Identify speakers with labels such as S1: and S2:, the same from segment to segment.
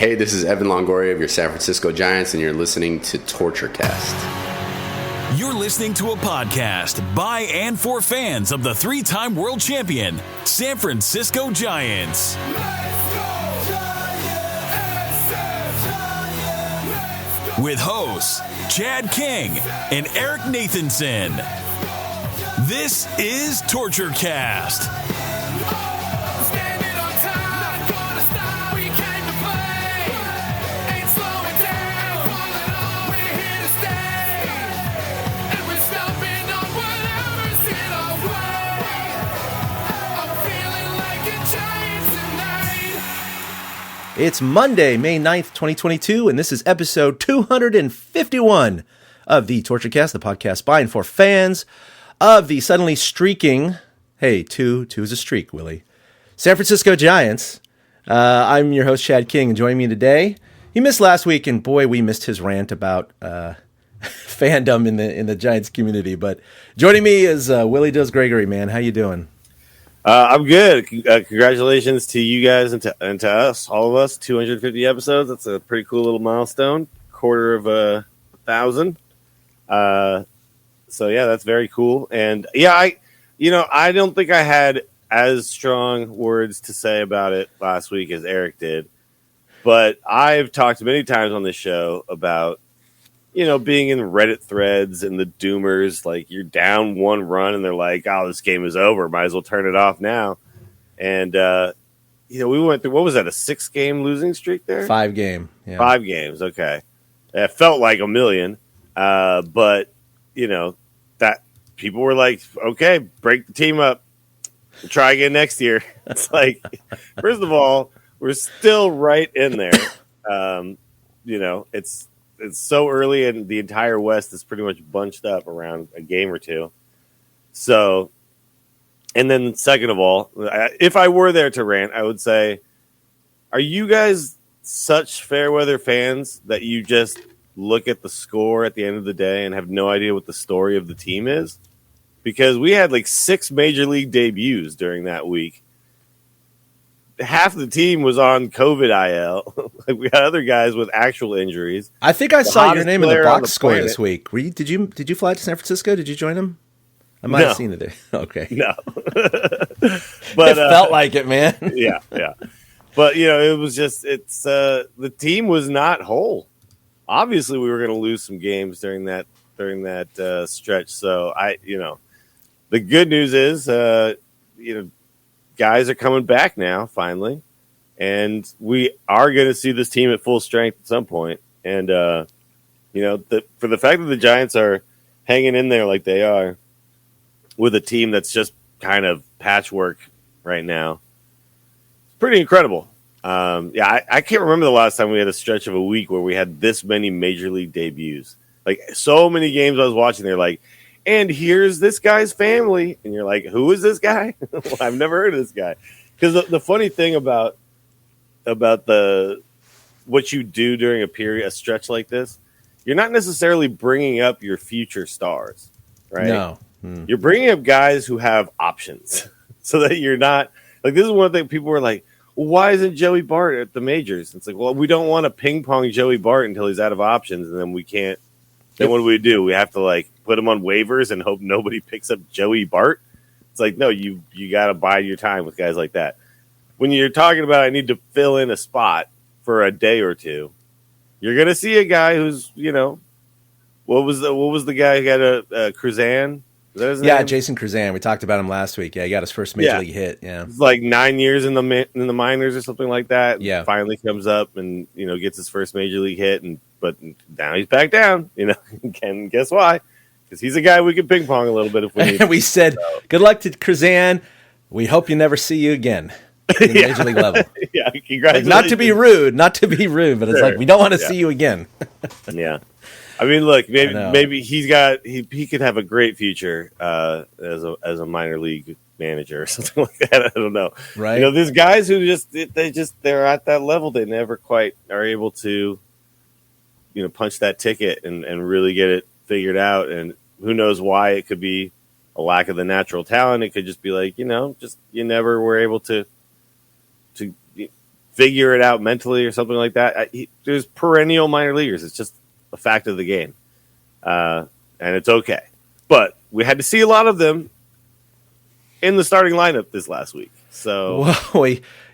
S1: Hey, this is Evan Longoria of your San Francisco Giants, and you're listening to Torture Cast.
S2: You're listening to a podcast by and for fans of the three-time world champion, San Francisco Giants. With hosts Chad King and Eric Nathanson. This is Torture Cast.
S3: It's Monday, May 9th, 2022, and this is episode 251 of the Torture Cast, the podcast by and for fans of the suddenly streaking, hey, two is a streak, Willie, San Francisco Giants. I'm your host, Chad King, and joining me today, he missed last week, and boy, we missed his rant about fandom in the Giants community, but joining me is Willie Does Gregory, man. How you doing?
S4: I'm good. Congratulations to you guys and to us, all of us. 250 episodes. That's a pretty cool little milestone. Quarter of 1,000. So yeah, that's very cool. And yeah, I don't think I had as strong words to say about it last week as Eric did, but I've talked many times on this show about, being in Reddit threads and the doomers, like you're down one run and they're like, oh, this game is over. Might as well turn it off now. And, we went through, what was that, a 6-game losing streak there?
S3: 5 game. Yeah.
S4: 5 games. Okay. It felt like a million. But, that people were like, okay, break the team up. We'll try again next year. It's like, first of all, we're still right in there. It's so early, and the entire West is pretty much bunched up around a game or two. So, and then second of all, if I were there to rant, I would say, are you guys such fair weather fans that you just look at the score at the end of the day and have no idea what the story of the team is? Because we had like 6 major league debuts during that week. Half the team was on COVID IL. Like we had other guys with actual injuries.
S3: I think I saw your name in the box score this week. Did you fly to San Francisco? Did you join them? I might have seen it there. Okay.
S4: No.
S3: But it felt like it, man.
S4: Yeah. But it was just the team was not whole. Obviously, we were going to lose some games during that stretch. So the good news is guys are coming back now, finally, and we are going to see this team at full strength at some point. And for the fact that the Giants are hanging in there like they are with a team that's just kind of patchwork right now, it's pretty incredible. I can't remember the last time we had a stretch of a week where we had this many major league debuts. Like so many games I was watching, they're like, and here's this guy's family. And you're like, who is this guy? Well, I've never heard of this guy. Because the funny thing about what you do during a stretch like this, you're not necessarily bringing up your future stars, right?
S3: No.
S4: You're bringing up guys who have options so that you're not – like this is one thing people were like, well, why isn't Joey Bart at the majors? It's like, well, we don't want to ping pong Joey Bart until he's out of options, and then we can't. Then what do? We have to put him on waivers and hope nobody picks up Joey Bart. It's like, no, you got to bide your time with guys like that. When you're talking about I need to fill in a spot for a day or two, you're gonna see a guy who's what was the guy who got a Cruzan? Is that his name?
S3: Yeah, Jason Cruzan. We talked about him last week. Yeah, he got his first major league hit. Yeah,
S4: it's like 9 years in the minors or something like that.
S3: Yeah,
S4: finally comes up and gets his first major league hit, but now he's back down. And guess why? Because he's a guy we can ping pong a little bit if we need.
S3: And we said, good luck to Cruzan. We hope you never see you again in the major league level.
S4: Yeah, congratulations.
S3: Not to be rude, but it's like we don't want to see you again.
S4: Yeah. I mean, look, maybe he could have a great future as a minor league manager or something like that. I don't know.
S3: Right?
S4: There's guys who they're at that level. They never quite are able to, punch that ticket and really get it figured out. And who knows why? It could be a lack of the natural talent. It could just be like, just you never were able to figure it out mentally or something like that. There's perennial minor leaguers. It's just a fact of the game. And it's okay. But we had to see a lot of them in the starting lineup this last week. So,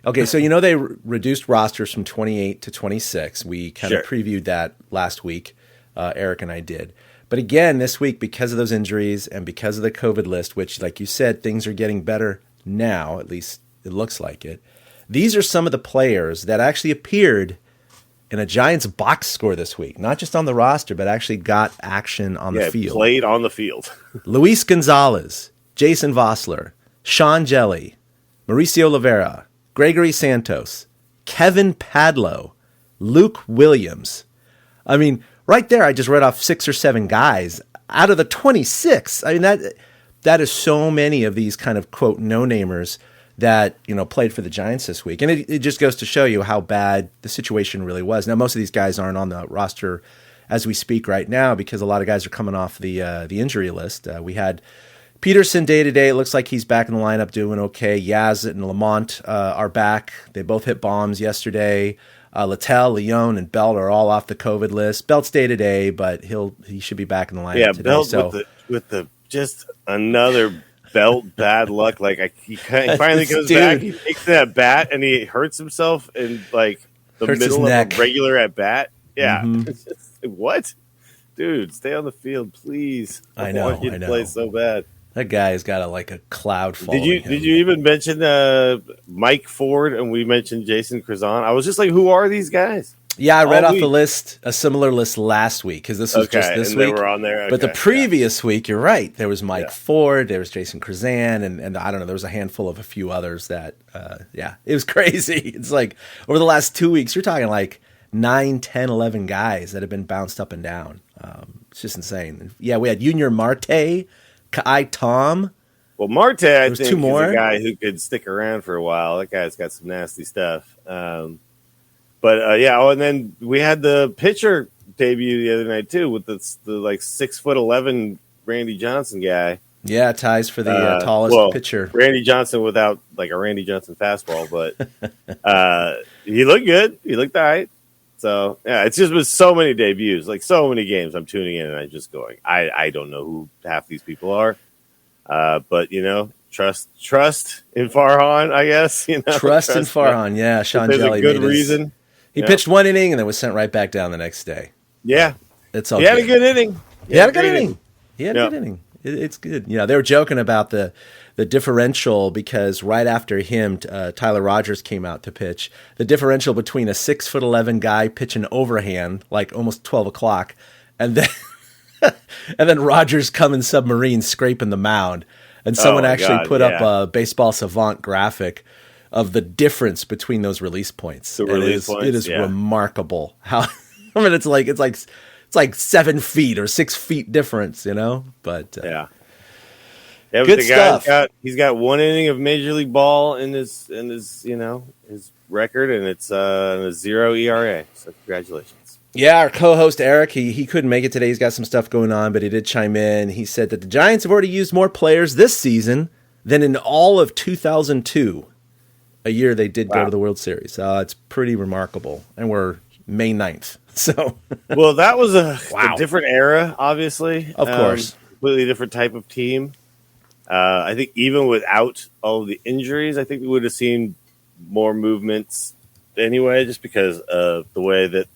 S3: okay, so they reduced rosters from 28 to 26. We kind of previewed that last week. Eric and I did. But again, this week, because of those injuries and because of the COVID list, which, like you said, things are getting better now, at least it looks like it. These are some of the players that actually appeared in a Giants box score this week, not just on the roster, but actually got action on the field.
S4: Played on the field.
S3: Luis Gonzalez, Jason Vossler, Sean Jelly, Mauricio Oliveira, Gregory Santos, Kevin Padlo, Luke Williams. I mean, right there, I just read off 6 or 7 guys out of the 26. I mean, that is so many of these kind of, quote, no-namers that, played for the Giants this week. And it just goes to show you how bad the situation really was. Now, most of these guys aren't on the roster as we speak right now because a lot of guys are coming off the injury list. We had Peterson day-to-day. It looks like he's back in the lineup doing okay. Yaz and Lamont are back. They both hit bombs yesterday. Littell, Leone, and Belt are all off the COVID list. Belt's day-to-day, but he should be back in the lineup today.
S4: Belt with the just another Belt bad luck. Like he finally goes back, he takes that bat, and he hurts himself in like the middle of a regular at bat. Yeah, what, dude? Stay on the field, please.
S3: I know.
S4: Want you to play so bad.
S3: That guy's got a cloud following him.
S4: Did you even mention Mike Ford and we mentioned Jason Krazan? I was just like, who are these guys?
S3: Yeah, I read off the list, a similar list last week because this was just this week.
S4: They were on there. Okay.
S3: But the previous week, you're right. There was Mike Ford, there was Jason Krazan, and I don't know, there was a handful of a few others that, it was crazy. It's like over the last 2 weeks, you're talking like 9, 10, 11 guys that have been bounced up and down. It's just insane. Yeah, we had Junior Marte, Kai Tom.
S4: Well, Marte, I think, is
S3: more.
S4: A guy who could stick around for a while. That guy's got some nasty stuff. And then we had the pitcher debut the other night too with the 6'11" Randy Johnson guy.
S3: Yeah, ties for the tallest pitcher.
S4: Randy Johnson without like a Randy Johnson fastball, but he looked good. He looked all right. So yeah, it's just with so many debuts, like so many games. I'm tuning in and I'm just going, I don't know who half these people are, but trust in Farhan, I guess.
S3: Trust in Farhan, yeah. Sean Jelly,
S4: there's a good reason.
S3: He pitched one inning and then was sent right back down the next day.
S4: Yeah,
S3: it's all.
S4: He had a good inning.
S3: He had a good inning. It's good. They were joking about the differential because right after him, Tyler Rogers came out to pitch. The differential between a 6'11" guy pitching overhand, like almost 12 o'clock, and then Rogers coming submarine scraping the mound. And someone put up a Baseball Savant graphic of the difference between those release points. It is remarkable how. I mean, it's like 7 feet or 6 feet difference, But
S4: Yeah,
S3: good stuff.
S4: He's got 1 inning of Major League Ball in his his record, and it's a 0 ERA. So congratulations.
S3: Yeah, our co-host Eric, he couldn't make it today. He's got some stuff going on, but he did chime in. He said that the Giants have already used more players this season than in all of 2002, a year they did go to the World Series. It's pretty remarkable, and we're May 9th. So,
S4: well, that was a different era, obviously.
S3: Of course,
S4: completely different type of team. I think even without all of the injuries, I think we would have seen more movements anyway, just because of the way that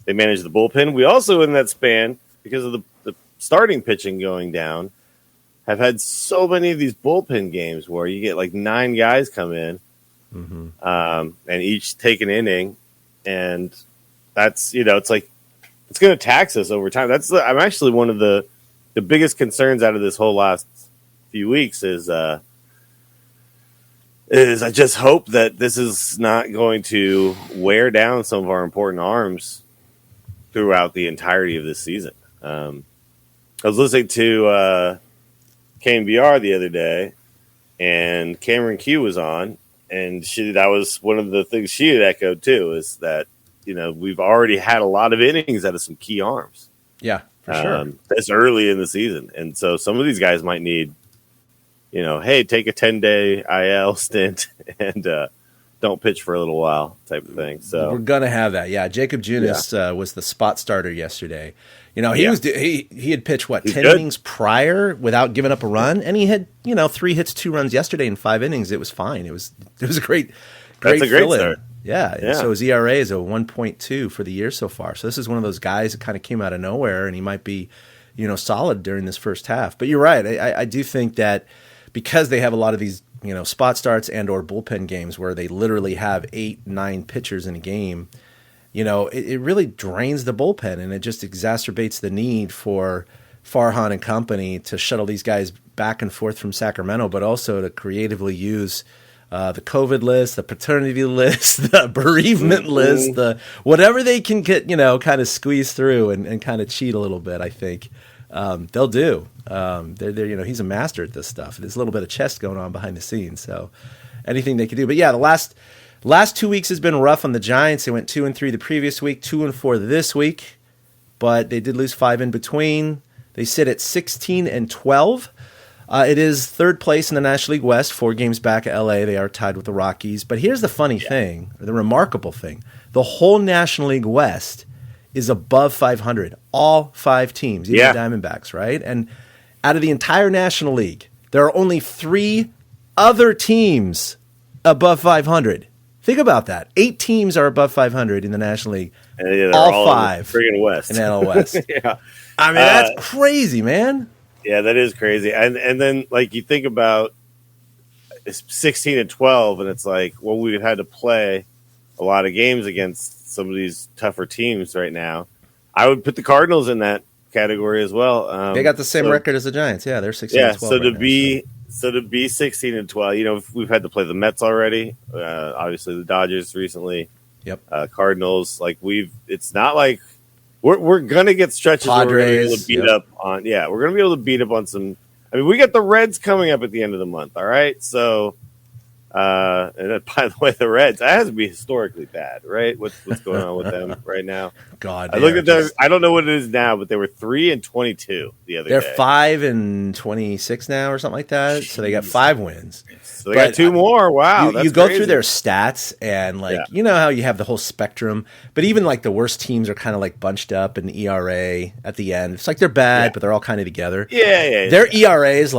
S4: they managed the bullpen. We also, in that span, because of the starting pitching going down, have had so many of these bullpen games where you get like 9 guys come in, and each take an inning, and that's it's like it's going to tax us over time. I'm actually one of the biggest concerns out of this whole last few weeks is I just hope that this is not going to wear down some of our important arms throughout the entirety of this season. I was listening to KNBR the other day, and Cameron Q was on, and that was one of the things she had echoed too, is that we've already had a lot of innings out of some key arms.
S3: Yeah, for sure.
S4: This early in the season, and so some of these guys might need, hey, take a 10-day IL stint and don't pitch for a little while type of thing. So
S3: we're gonna have that. Yeah, Jacob Junis was the spot starter yesterday. He had pitched 10 innings prior without giving up a run, and he had 3 hits, 2 runs yesterday in 5 innings. It was fine. It was a great
S4: start.
S3: Yeah. So his ERA is a 1.2 for the year so far. So this is one of those guys that kind of came out of nowhere, and he might be solid during this first half. But you're right. I do think that because they have a lot of these spot starts and or bullpen games where they literally have 8-9 pitchers in a game, it really drains the bullpen, and it just exacerbates the need for Farhan and company to shuttle these guys back and forth from Sacramento, but also to creatively use the COVID list, the paternity list, the bereavement list, the whatever they can get, kind of squeeze through and kind of cheat a little bit. I think they'll do. They're he's a master at this stuff. There's a little bit of chess going on behind the scenes, so anything they can do. But yeah, the last 2 weeks has been rough on the Giants. They went 2-3 the previous week, 2-4 this week, but they did lose 5 in between. They sit at 16-12. It is third place in the National League West, 4 games back at LA. They are tied with the Rockies. But here's the funny thing, or the remarkable thing. The whole National League West is above 500. All 5 teams, even the Diamondbacks, right? And out of the entire National League, there are only 3 other teams above 500. Think about that. 8 teams are above 500 in the National League.
S4: And
S3: all 5
S4: friggin' West.
S3: in the NL West.
S4: Yeah.
S3: I mean, that's crazy, man.
S4: Yeah, that is crazy. And then you think about it's 16-12, and it's like, well, we had to play a lot of games against some of these tougher teams right now. I would put the Cardinals in that category as well.
S3: They got the same record as the Giants. Yeah, they're 16-12.
S4: Yeah, so to be 16-12, we've had to play the Mets already. Obviously, the Dodgers recently.
S3: Yep.
S4: Cardinals. It's not like we're gonna get stretches
S3: Padres,
S4: where we're gonna be able to beat up on. Yeah, we're gonna be able to beat up on some. I mean, we got the Reds coming up at the end of the month. All right, so. And then, by the way, the Reds, that has to be historically bad, right? What's going on with them right now?
S3: God,
S4: I looked at them. I don't know what it is now, but they were 3-22 the other day.
S3: They're 5-26 now, or something like that. So they got 5 wins.
S4: So they got 2 more. Wow,
S3: you go through their stats, and you know how you have the whole spectrum, but even the worst teams are kind of bunched up in ERA at the end. It's they're bad, but they're all kind of together.
S4: Yeah.
S3: Their ERA is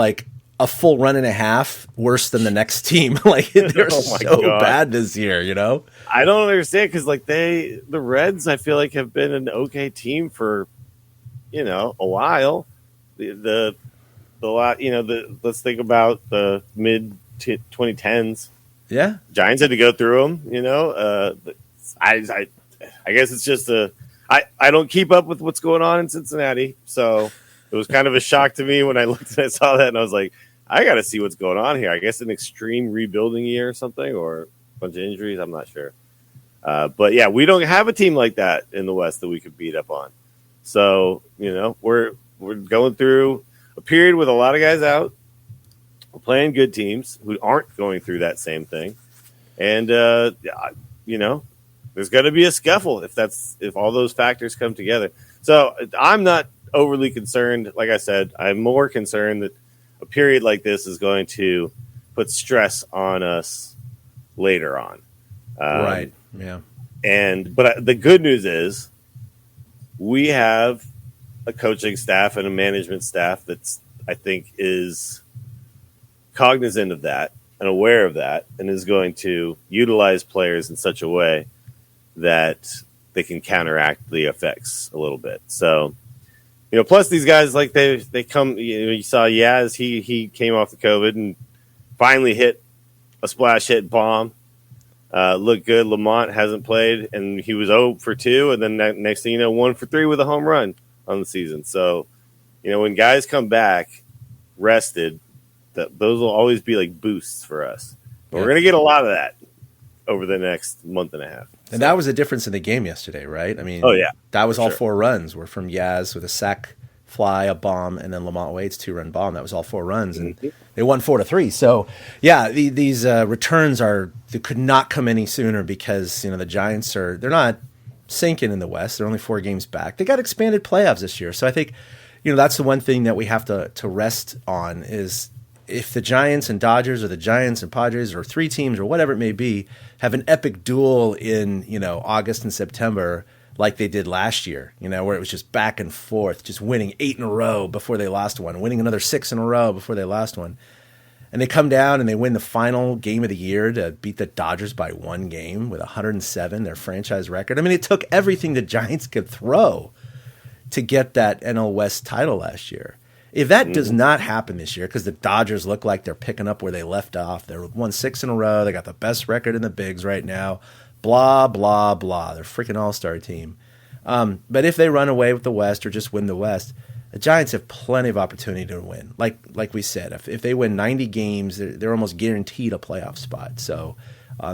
S3: a full run and a half worse than the next team. They're so bad this year,
S4: I don't understand because the Reds, I feel have been an okay team for a while. The lot, let's think about the mid 2010s.
S3: Yeah,
S4: Giants had to go through them. I guess it's just I don't keep up with what's going on in Cincinnati, so it was kind of a shock to me when I saw that, and I was like, I got to see what's going on here. I guess an extreme rebuilding year or something, or a bunch of injuries. I'm not sure. But yeah, we don't have a team like that in the West that we could beat up on. So, we're going through a period with a lot of guys out. We're playing good teams who aren't going through that same thing. And, there's going to be a scuffle if all those factors come together. So I'm not overly concerned. Like I said, I'm more concerned that a period like this is going to put stress on us later on.
S3: Right. Yeah.
S4: But the good news is we have a coaching staff and a management staff that's, I think, is cognizant of that and aware of that, and is going to utilize players in such a way that they can counteract the effects a little bit. So, plus these guys, they come, you saw Yaz, he came off the COVID and finally hit a splash hit bomb. Looked good. Lamont hasn't played, and he was 0 for 2, and then next thing you know, 1 for 3 with a home run on the season. So, when guys come back rested, those will always be boosts for us. But we're going to get a lot of that over the next month and a half.
S3: And that was a difference in the game yesterday, right? I mean, that was all 4 runs were from Yaz with a sac fly, a bomb, and then Lamont Wade's 2-run bomb. That was all 4 runs, and they won 4-3. So, yeah, these returns they could not come any sooner because the Giants they're not sinking in the West. They're only 4 games back. They got expanded playoffs this year, so I think that's the one thing that we have to rest on is if the Giants and Dodgers or the Giants and Padres or three teams or whatever it may be have an epic duel in, August and September like they did last year, where it was just back and forth, just winning 8 in a row before they lost one, winning another 6 in a row before they lost one. And they come down and they win the final game of the year to beat the Dodgers by 1 game with 107, their franchise record. I mean, it took everything the Giants could throw to get that NL West title last year. If that does not happen this year, because the Dodgers look like they're picking up where they left off, they're won 6 in a row, they got the best record in the bigs right now, blah, blah, blah. They're a freaking all-star team. But if they run away with the West or just win the West, the Giants have plenty of opportunity to win. Like we said, if they win 90 games, they're almost guaranteed a playoff spot. So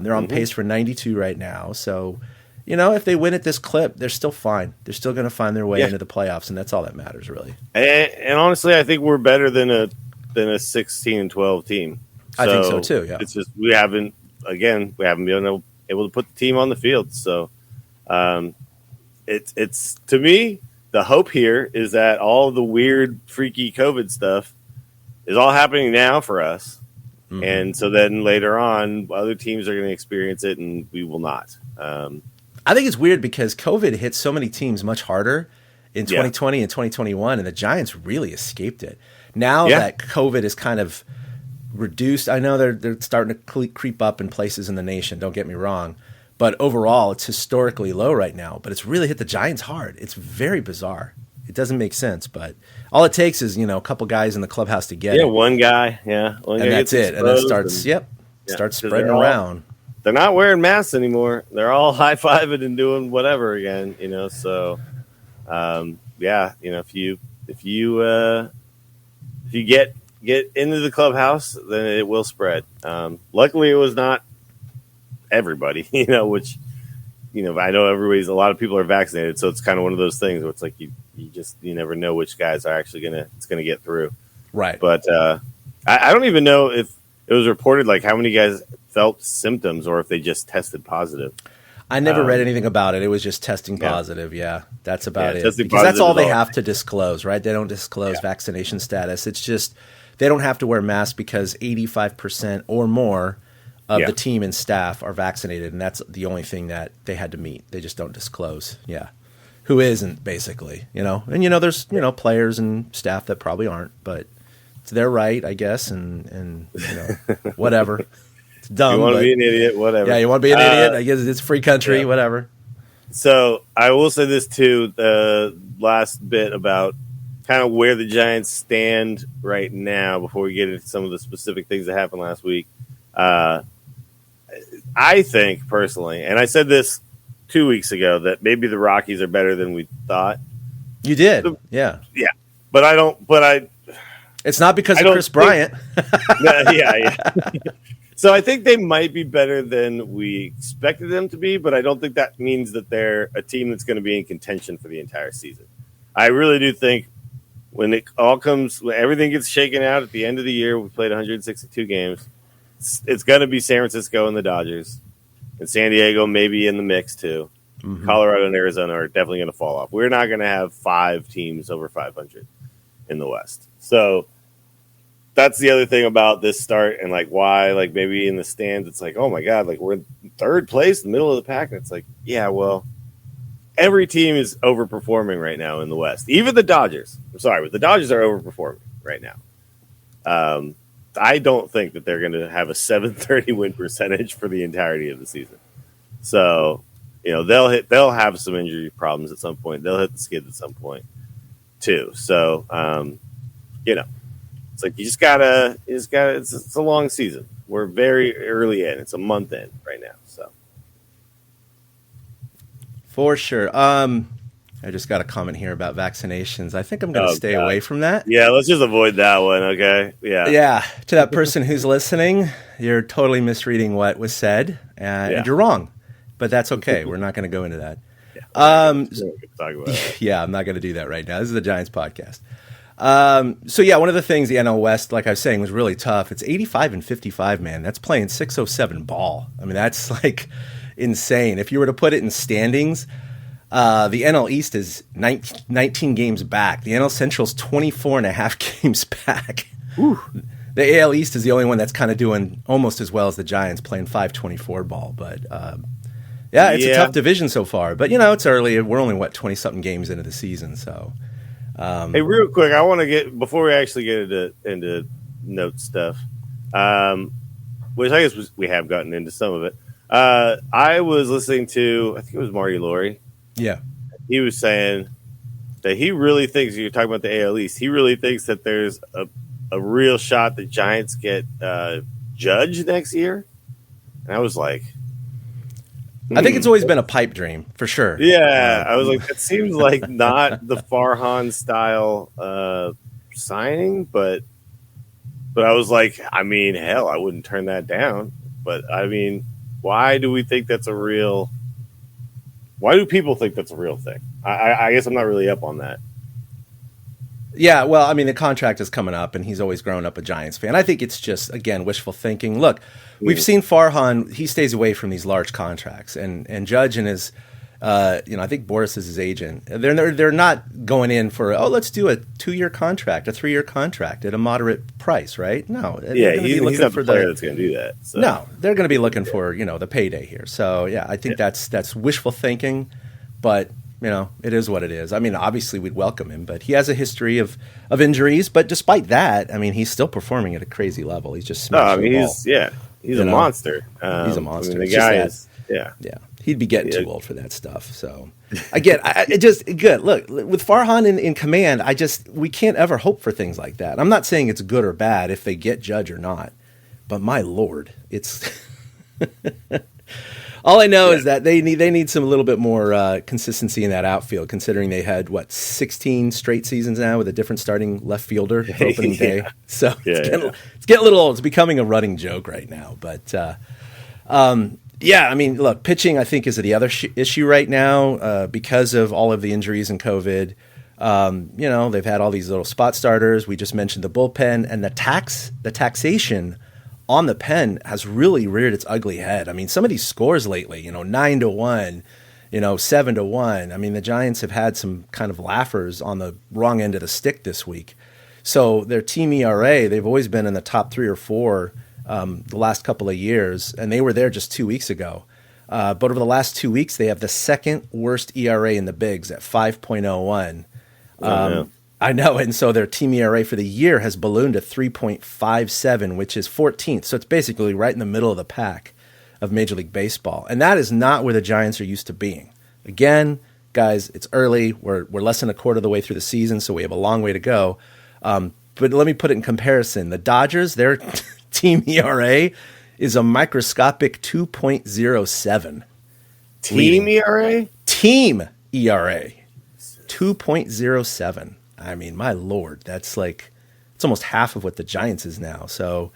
S3: they're on pace for 92 right now. So, if they win at this clip, they're still fine. They're still going to find their way into the playoffs, and that's all that matters, really.
S4: And honestly, I think we're better than a 16-12 team. So
S3: I think so too. Yeah,
S4: it's just we haven't been able to put the team on the field. So it's to me, the hope here is that all the weird, freaky COVID stuff is all happening now for us. Mm-hmm. And so then later on, other teams are going to experience it and we will not.
S3: I think it's weird because COVID hit so many teams much harder in 2020 and 2021, and the Giants really escaped it. Now that COVID is kind of reduced, I know they're starting to creep up in places in the nation, don't get me wrong. But overall, it's historically low right now. But it's really hit the Giants hard. It's very bizarre. It doesn't make sense. But all it takes is, a couple guys in the clubhouse to get it.
S4: One guy. Yeah.
S3: And that's it. And then starts spreading around.
S4: They're not wearing masks anymore. They're all high-fiving and doing whatever again, So, if you get into the clubhouse, then it will spread. Luckily, it was not everybody, which, I know a lot of people are vaccinated, so it's kind of one of those things where it's like you never know which guys are actually it's gonna get through.
S3: Right.
S4: But I don't even know if it was reported like how many guys felt symptoms or if they just tested positive.
S3: I never read anything about it. It was just testing positive. Yeah, that's about it.
S4: Because
S3: that's all they have to disclose, right? They don't disclose vaccination status. It's just they don't have to wear masks because 85% or more of the team and staff are vaccinated, and that's the only thing that they had to meet. They just don't disclose. Yeah, who isn't basically, And there's players and staff that probably aren't, but it's their right, I guess, and whatever. It's dumb.
S4: You want to be an idiot, whatever.
S3: Yeah, you want to be an idiot. I guess it's a free country, whatever.
S4: So I will say this too, the last bit about kind of where the Giants stand right now before we get into some of the specific things that happened last week. I think personally, and I said this 2 weeks ago, that maybe the Rockies are better than we thought.
S3: You did, yeah.
S4: But I don't.
S3: It's not because of Chris Bryant.
S4: So I think they might be better than we expected them to be, but I don't think that means that they're a team that's going to be in contention for the entire season. I really do think when everything gets shaken out at the end of the year, we played 162 games. It's going to be San Francisco and the Dodgers, and San Diego maybe in the mix too. Mm-hmm. Colorado and Arizona are definitely going to fall off. We're not going to have 5 teams over 500 in the West. So that's the other thing about this start and why maybe in the stands it's like, oh my God, we're in third place, in the middle of the pack. And it's like, yeah, well, every team is overperforming right now in the West. Even the Dodgers. I'm sorry, but the Dodgers are overperforming right now. I don't think that they're going to have a 730 win percentage for the entirety of the season. So, they'll have some injury problems at some point. They'll hit the skid at some point too. So, it's like it's a long season. We're very early in. It's a month in right now. So
S3: for sure. I just got a comment here about vaccinations. I think I'm going to stay away from that.
S4: Yeah, let's just avoid that one, okay? Yeah.
S3: Yeah. To that person who's listening, you're totally misreading what was said, and you're wrong. But that's okay. We're not going to go into that.
S4: Talk about it.
S3: Yeah, I'm not going to do that right now. This is the Giants podcast. One of the things the NL West, like I was saying, was really tough. It's 85-55, man. That's playing 607 ball. I mean, that's insane. If you were to put it in standings, the NL East is 19 games back. The NL Central's 24 and a half games back. Whew. The AL East is the only one that's kind of doing almost as well as the Giants, playing 524 ball. But it's a tough division so far. But it's early. We're only 20-something games into the season. So,
S4: hey, real quick, I want to get before we actually get into note stuff, which I guess we have gotten into some of it. I was listening to, I think it was Marty Laurie.
S3: Yeah,
S4: he was saying that he really thinks, you're talking about the AL East, he really thinks that there's a real shot the Giants get Judge next year. And I was like,
S3: I think it's always been a pipe dream for sure.
S4: Yeah, I was like, that seems like not the Farhan style signing, but I was like, I mean, hell, I wouldn't turn that down. But I mean, why do we think that's a real? Why do people think that's a real thing? I guess I'm not really up on that.
S3: Yeah, well, I mean, the contract is coming up, and he's always grown up a Giants fan. I think it's just, again, wishful thinking. Look, we've seen Farhan; he stays away from these large contracts, and Judge and his, I think Boris is his agent. They're not going in for let's do a 2-year contract, a 3-year contract at a moderate price, right? No,
S4: he's not the player that's going to do that. So.
S3: No, they're going to be looking for the payday here. So yeah, I think that's wishful thinking, but. It is what it is. I mean, obviously we'd welcome him, but he has a history of injuries. But despite that, I mean, he's still performing at a crazy level. He's just smashing the ball.
S4: He's a monster.
S3: He's a monster.
S4: I mean, the guy is,
S3: He'd be getting too old for that stuff. So again, it just good. Look, with Farhan in command, we can't ever hope for things like that. I'm not saying it's good or bad if they get Judge or not, but my Lord, it's. All I know is that they need some a little bit more consistency in that outfield, considering they had 16 straight seasons now with a different starting left fielder for opening day. So it's getting a little old. It's becoming a running joke right now. But I mean, look, pitching I think is the other issue right now because of all of the injuries and COVID. They've had all these little spot starters. We just mentioned the bullpen and the taxation on the pen has really reared its ugly head. I mean, some of these scores lately, 9-1, 7-1. I mean, the Giants have had some kind of laughers on the wrong end of the stick this week. So their team ERA, they've always been in the top 3 or 4 the last couple of years, and they were there just 2 weeks ago. But over the last 2 weeks, they have the second worst ERA in the bigs at 5.01. I know, and so their team ERA for the year has ballooned to 3.57, which is 14th. So it's basically right in the middle of the pack of Major League Baseball. And that is not where the Giants are used to being. Again, guys, it's early. We're less than a quarter of the way through the season, so we have a long way to go. But let me put it in comparison. The Dodgers, their team ERA is a microscopic 2.07.
S4: Team ERA?
S3: Team ERA, 2.07. I mean, my Lord, that's it's almost half of what the Giants is now. So,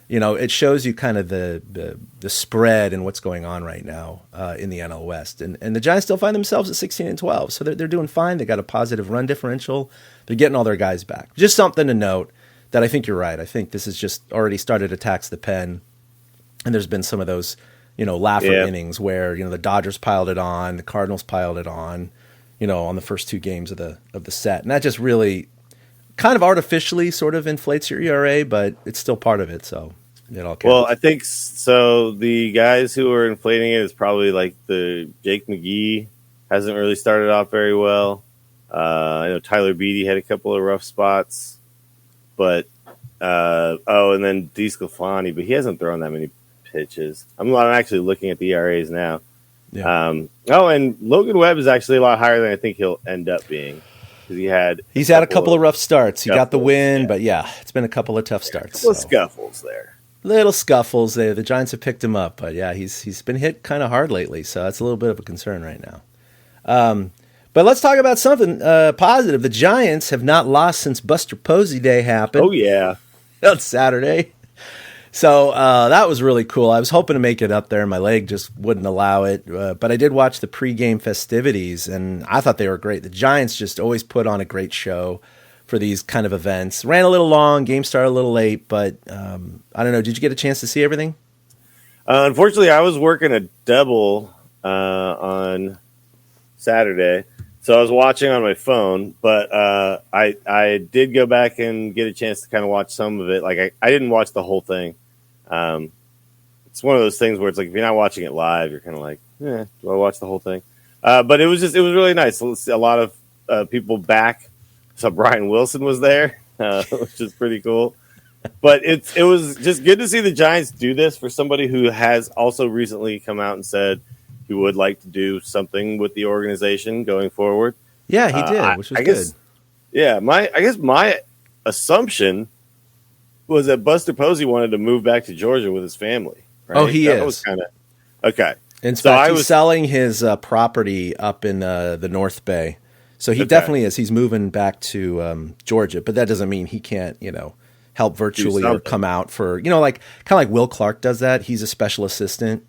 S3: it shows you kind of the spread and what's going on right now in the NL West. And the Giants still find themselves at 16-12. So they're doing fine. They got a positive run differential. They're getting all their guys back. Just something to note that I think you're right. I think this has just already started to tax the pen. And there's been some of those, laugher innings where, the Dodgers piled it on, the Cardinals piled it on. On the first 2 games of the set. And that just really kind of artificially sort of inflates your ERA, but it's still part of it. So it all counts.
S4: Well, I think so. The guys who are inflating it is probably like the Jake McGee hasn't really started off very well. I know Tyler Beatty had a couple of rough spots, but and then DeSclafani, but he hasn't thrown that many pitches. I'm actually looking at the ERAs now.
S3: Yeah.
S4: And Logan Webb is actually a lot higher than I think he'll end up being because
S3: he's had a couple of rough starts. He got the win, but it's been a couple of tough starts.
S4: A couple of scuffles there.
S3: Little scuffles there. The Giants have picked him up, but he's been hit kind of hard lately, so that's a little bit of a concern right now. But let's talk about something positive. The Giants have not lost since Buster Posey Day happened.
S4: Oh yeah,
S3: on Saturday. So that was really cool. I was hoping to make it up there. My leg just wouldn't allow it. But I did watch the pregame festivities, and I thought they were great. The Giants just always put on a great show for these kind of events. Ran a little long, game started a little late, but I don't know. Did you get a chance to see everything?
S4: Unfortunately, I was working a double on Saturday. So I was watching on my phone, but I did go back and get a chance to kind of watch some of it. Like I didn't watch the whole thing. It's one of those things where it's like if you're not watching it live, you're kind of like, do I watch the whole thing? But it was really nice. A lot of people back. So Brian Wilson was there, which is pretty cool. But it was just good to see the Giants do this for somebody who has also recently come out and said he would like to do something with the organization going forward.
S3: Yeah, he did, which was good.
S4: Yeah, I guess my assumption was that Buster Posey wanted to move back to Georgia with his family. Right?
S3: Oh, he is.
S4: That was kind of okay.
S3: In fact, he's selling his property up in the North Bay. So he definitely is. He's moving back to Georgia, but that doesn't mean he can't, help virtually or come out for, like kind of like Will Clark does that. He's a special assistant,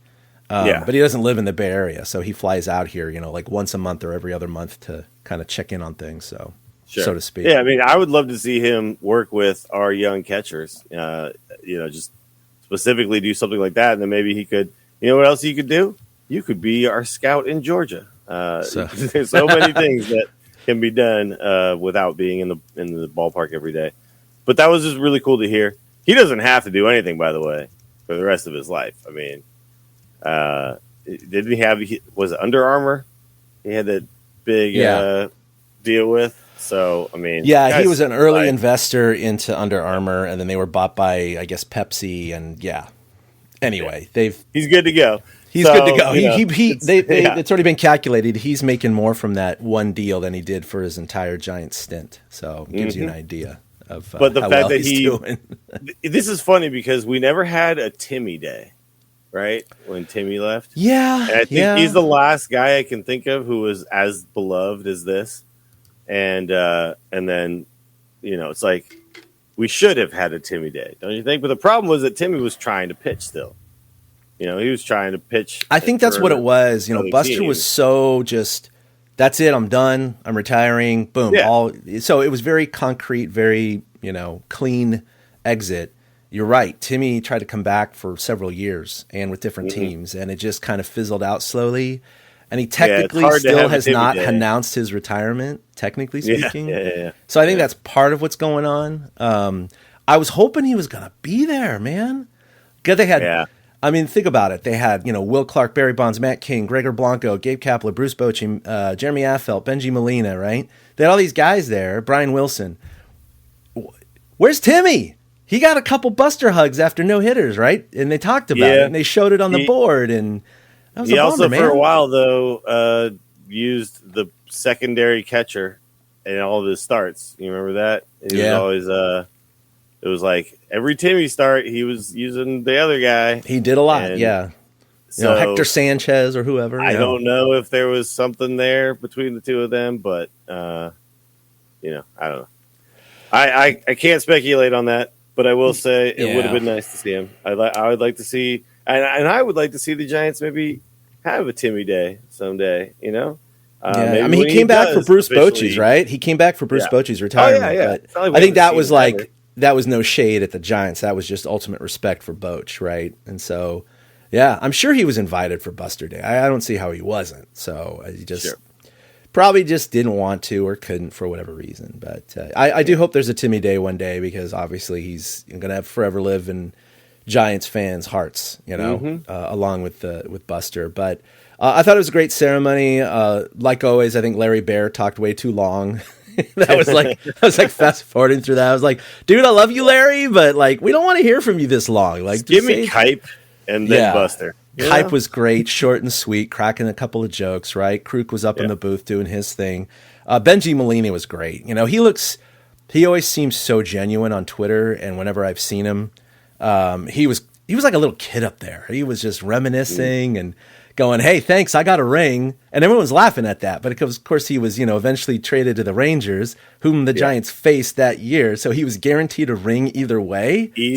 S3: but he doesn't live in the Bay Area, so he flies out here, like once a month or every other month to kind of check in on things, so to speak.
S4: Yeah, I mean, I would love to see him work with our young catchers. Just specifically do something like that, and then maybe he could. You know what else you could do? You could be our scout in Georgia. There's so many things that can be done without being in the ballpark every day. But that was just really cool to hear. He doesn't have to do anything, by the way, for the rest of his life. I mean, didn't he have? Was it Under Armour? He had that big deal with. So I mean,
S3: he was an early investor into Under Armour, and then they were bought by, I guess, Pepsi, and Anyway,
S4: he's good to go.
S3: He's good to go. It's already been calculated. He's making more from that one deal than he did for his entire Giants stint. So it gives you an idea of
S4: but the
S3: how
S4: fact
S3: well
S4: that
S3: he's doing.
S4: This is funny because we never had a Timmy day, right? When Timmy left.
S3: Yeah.
S4: And I think he's the last guy I can think of who was as beloved as this. And then, it's like we should have had a Timmy day, don't you think? But the problem was that Timmy was trying to pitch still. He was trying to pitch.
S3: I think that's what it was. Buster was so just, that's it. I'm done. I'm retiring. Boom.
S4: Yeah.
S3: So it was very concrete, very, clean exit. You're right. Timmy tried to come back for several years and with different teams, and it just kind of fizzled out slowly. And he technically still has not announced his retirement, technically speaking.
S4: Yeah.
S3: So I think that's part of what's going on. I was hoping he was going to be there, man. Because they had, I mean, think about it. They had, Will Clark, Barry Bonds, Matt King, Gregor Blanco, Gabe Kapler, Bruce Bochy, Jeremy Affeldt, Benji Molina, right? They had all these guys there, Brian Wilson. Where's Timmy? He got a couple Buster hugs after no hitters, right? And they talked about it, and they showed it on the board, and that was a bummer,
S4: also,
S3: man.
S4: for a while, though, used the secondary catcher in all of his starts. You remember that? He was always, it was like every Timmy start, he was using the other guy.
S3: He did a lot, So, Hector Sanchez or whoever.
S4: I don't know if there was something there between the two of them, but, I don't know. I can't speculate on that, but I will say it would have been nice to see him. I would like to see, and I would like to see the Giants maybe have a Timmy day someday.
S3: I mean, he came back for Bruce Bochy's, right? He came back for Bruce Bochy's retirement. But I think that was that was no shade at the Giants. That was just ultimate respect for Boch, right? And so, I'm sure he was invited for Buster Day. I don't see how he wasn't. So he just probably just didn't want to or couldn't for whatever reason. But I do hope there's a Timmy Day one day because obviously he's going to forever live in Giants fans' hearts, along with Buster. But I thought it was a great ceremony. Like always, I think Larry Bear talked way too long. I was like fast forwarding through that. I was like, dude, I love you, Larry, but like we don't want to hear from you this long. Like,
S4: just give me Kipe and then Buster.
S3: Kipe was great, short and sweet, cracking a couple of jokes, right? Kruk was up in the booth doing his thing. Benji Molina was great. He always seems so genuine on Twitter, and whenever I've seen him, he was like a little kid up there. He was just reminiscing and going, "Hey, thanks, I got a ring," and everyone was laughing at that. But of course, he was eventually traded to the Rangers, whom the Giants faced that year, so he was guaranteed a ring either way. He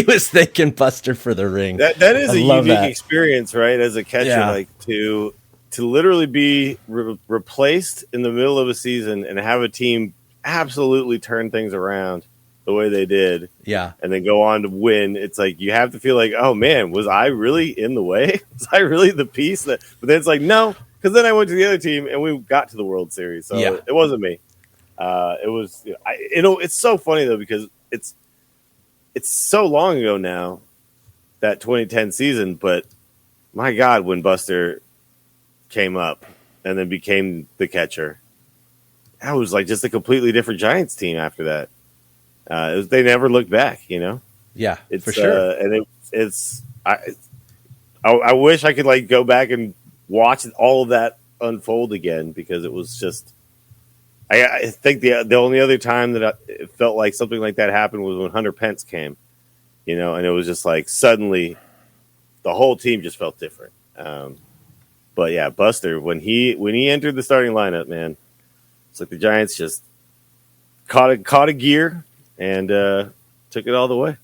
S3: was thanking Buster for the ring.
S4: That is a unique experience, right? As a catcher, like to literally be replaced in the middle of a season and have a team absolutely turn things around the way they did, and then go on to win. It's like you have to feel like, oh man, was I really in the way? Was I really the piece that? But then it's like, no, because then I went to the other team and we got to the World Series. So it wasn't me. It was, it's so funny though, because it's so long ago now, that 2010 season, but my God, when Buster came up and then became the catcher, that was like just a completely different Giants team after that. They never looked back,
S3: Yeah,
S4: it's,
S3: for sure.
S4: And I wish I could like go back and watch all of that unfold again, because it was just, I think the only other time that it felt like something like that happened was when Hunter Pence came, and it was just like suddenly the whole team just felt different. But yeah, Buster, when he entered the starting lineup, man, it's like the Giants just caught a gear and took it all the way.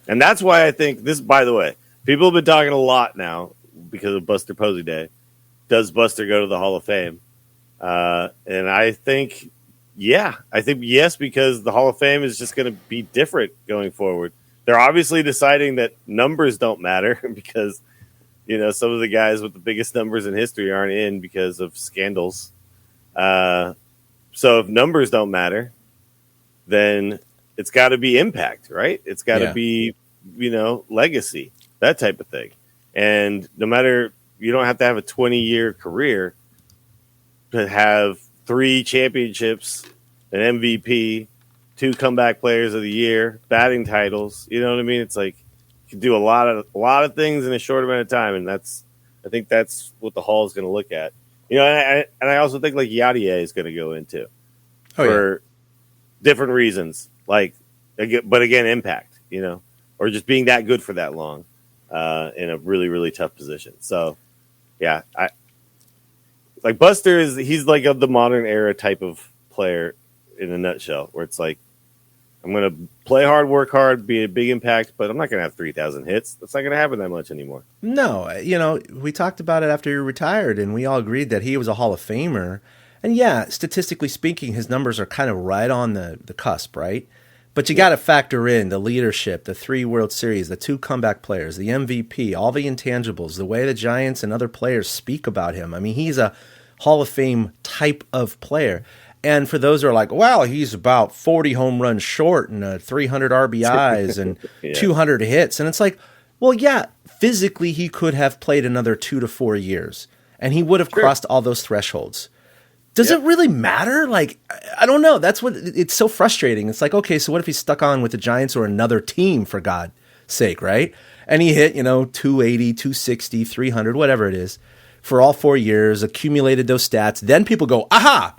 S4: And that's why I think this, by the way, people have been talking a lot now because of Buster Posey Day. Does Buster go to the Hall of Fame? And I think yes, because the Hall of Fame is just going to be different going forward. They're obviously deciding that numbers don't matter because, some of the guys with the biggest numbers in history aren't in because of scandals. So if numbers don't matter, then it's got to be impact, right? It's got to be, legacy, that type of thing. And no matter, you don't have to have a 20-year career to have 3 championships, an MVP, 2 comeback players of the year, batting titles. You know what I mean? It's like you can do a lot of things in a short amount of time, and I think that's what the Hall is going to look at. And I also think like Yadier is going to go into for different reasons, like, but again, impact, or just being that good for that long in a really, really tough position. So, yeah, like Buster he's like of the modern era type of player in a nutshell, where it's like, I'm going to play hard, work hard, be a big impact, but I'm not going to have 3,000 hits. That's not going to happen that much anymore.
S3: No, we talked about it after he retired, and we all agreed that he was a Hall of Famer. And yeah, statistically speaking, his numbers are kind of right on the cusp, right? But you got to factor in the leadership, the 3 World Series, the 2 comeback players, the MVP, all the intangibles, the way the Giants and other players speak about him. I mean, he's a Hall of Fame type of player. And for those who are like, well, he's about 40 home runs short and 300 RBIs and 200 hits. And it's like, well, yeah, physically he could have played another 2 to 4 years and he would have crossed all those thresholds. Does it really matter? Like, I don't know. That's what it's so frustrating. It's like, okay, so what if he's stuck on with the Giants or another team, for God's sake, right? And he hit, 280, 260, 300, whatever it is, for all 4 years, accumulated those stats. Then people go, aha,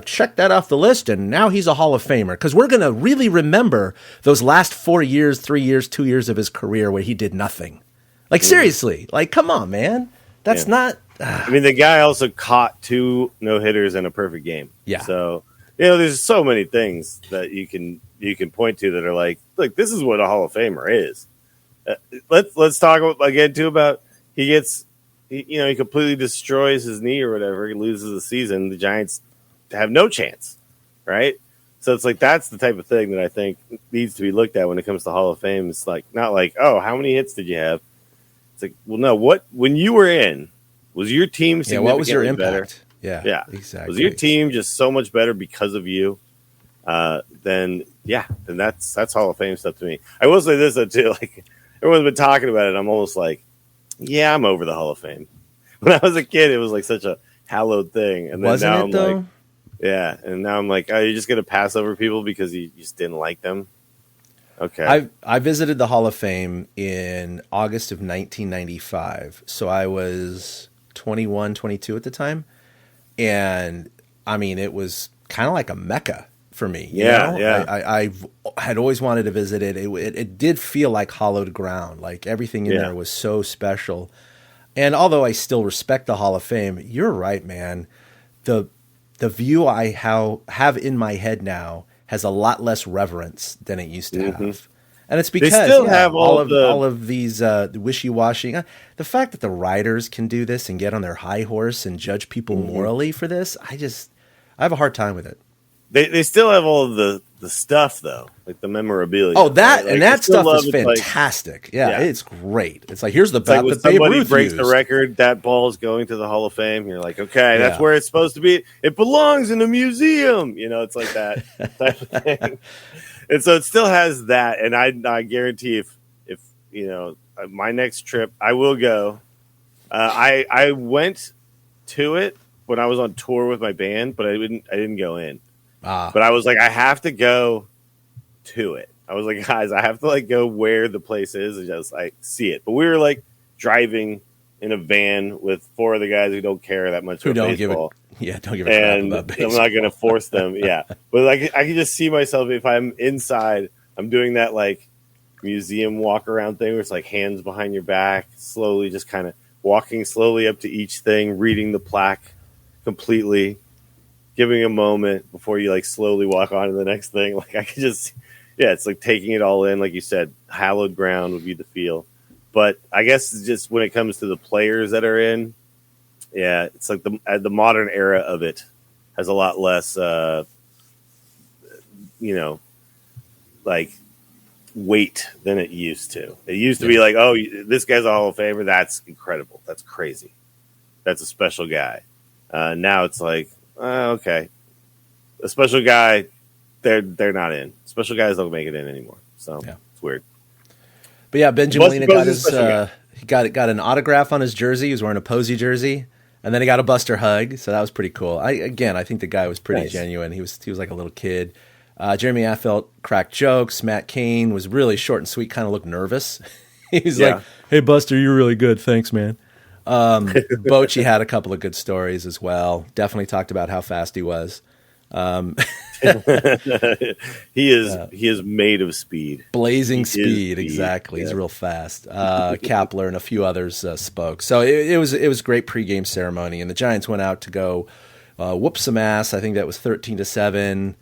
S3: check that off the list, and now he's a Hall of Famer. Because we're going to really remember those last 4 years, 3 years, 2 years of his career where he did nothing. Like, seriously, like, come on, man. That's not...
S4: I mean, the guy also caught 2 no-hitters in a perfect game. Yeah. So, there's so many things that you can point to that are like, look, this is what a Hall of Famer is. Let's talk again too about he completely destroys his knee or whatever. He loses the season. The Giants have no chance, right? So it's like that's the type of thing that I think needs to be looked at when it comes to Hall of Fame. It's like not like, oh, how many hits did you have? It's like, well, no, when you were in. Was your team significantly
S3: what was your impact?
S4: Better?
S3: Yeah, exactly.
S4: Was your team just so much better because of you? Then that's Hall of Fame stuff to me. I will say this though too, like everyone's been talking about it. I'm almost like, yeah, I'm over the Hall of Fame. When I was a kid, it was like such a hallowed thing, and then
S3: Wasn't
S4: now
S3: it,
S4: I'm
S3: though?
S4: like, yeah, and now I'm like, oh, you're just gonna pass over people because you just didn't like them. Okay.
S3: I visited the Hall of Fame in August of 1995, so I was 21, 22 at the time. And I mean, it was kind of like a mecca for me.
S4: Yeah.
S3: I had always wanted to visit it. It did feel like hallowed ground. Like everything in there was so special. And although I still respect the Hall of Fame, you're right, man. The view I have in my head now has a lot less reverence than it used to have. And it's because
S4: they still have all
S3: of these wishy-washy. The fact that the writers can do this and get on their high horse and judge people morally for this, I have a hard time with it.
S4: They still have all of the stuff though, like the memorabilia.
S3: Oh, that
S4: right?
S3: and that stuff is fantastic. It's great. It's like here's the bat that Babe Ruth
S4: breaks
S3: used.
S4: the record. That ball is going to the Hall of Fame. You're like, okay, that's where it's supposed to be. It belongs in a museum. It's like that type of thing. And so it still has that. And I guarantee if my next trip, I will go. I went to it when I was on tour with my band, but I didn't go in. But I was like, I have to go to it. I was like, guys, I have to like go where the place is and just like see it. But we were like driving in a van with 4 other guys who don't care that much about baseball.
S3: Don't give a crap about baseball.
S4: I'm not going to force them. Yeah. But like, I can just see myself if I'm inside, I'm doing that like museum walk around thing where it's like hands behind your back, slowly just kind of walking slowly up to each thing, reading the plaque completely, giving a moment before you like slowly walk on to the next thing. Like I could just, it's like taking it all in. Like you said, hallowed ground would be the feel. But I guess it's just when it comes to the players that are in, it's like the modern era of it has a lot less, like weight than it used to. It used to be like, oh, this guy's a Hall of Famer. That's incredible. That's crazy. That's a special guy. Now it's like, okay, a special guy, they're not in. Special guys don't make it in anymore, so it's weird.
S3: But yeah, Ben Molina got his he got an autograph on his jersey. He was wearing a Posey jersey, and then he got a Buster hug. So that was pretty cool. I think the guy was pretty genuine. He was like a little kid. Jeremy Affeldt cracked jokes. Matt Cain was really short and sweet. Kind of looked nervous. He's like, "Hey Buster, you're really good. Thanks, man." Bochy had a couple of good stories as well. Definitely talked about how fast he was.
S4: He is made of speed,
S3: blazing speed. Exactly. He's real fast. Kapler and a few others spoke. So it was a great pregame ceremony, and the Giants went out to go whoop some ass. I think that was 13-7.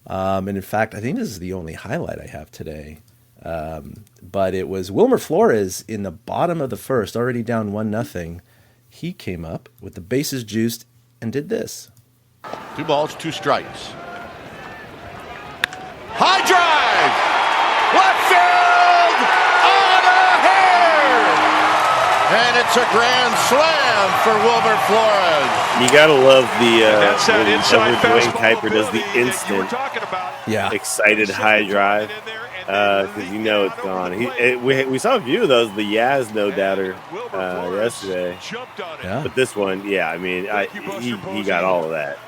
S3: And in fact, I think this is the only highlight I have today. But it was Wilmer Flores in the bottom of the first, already down 1-0. He came up with the bases juiced and did this.
S5: 2 balls, 2 strikes. High drive! Left field! On a hair! And it's a grand slam for Wilmer Flores.
S4: You gotta love the Dwayne Kuiper does the instant excited high drive. Because it's gone. We saw a few of those. The Yaz no doubter yesterday, but this one, he got all of that.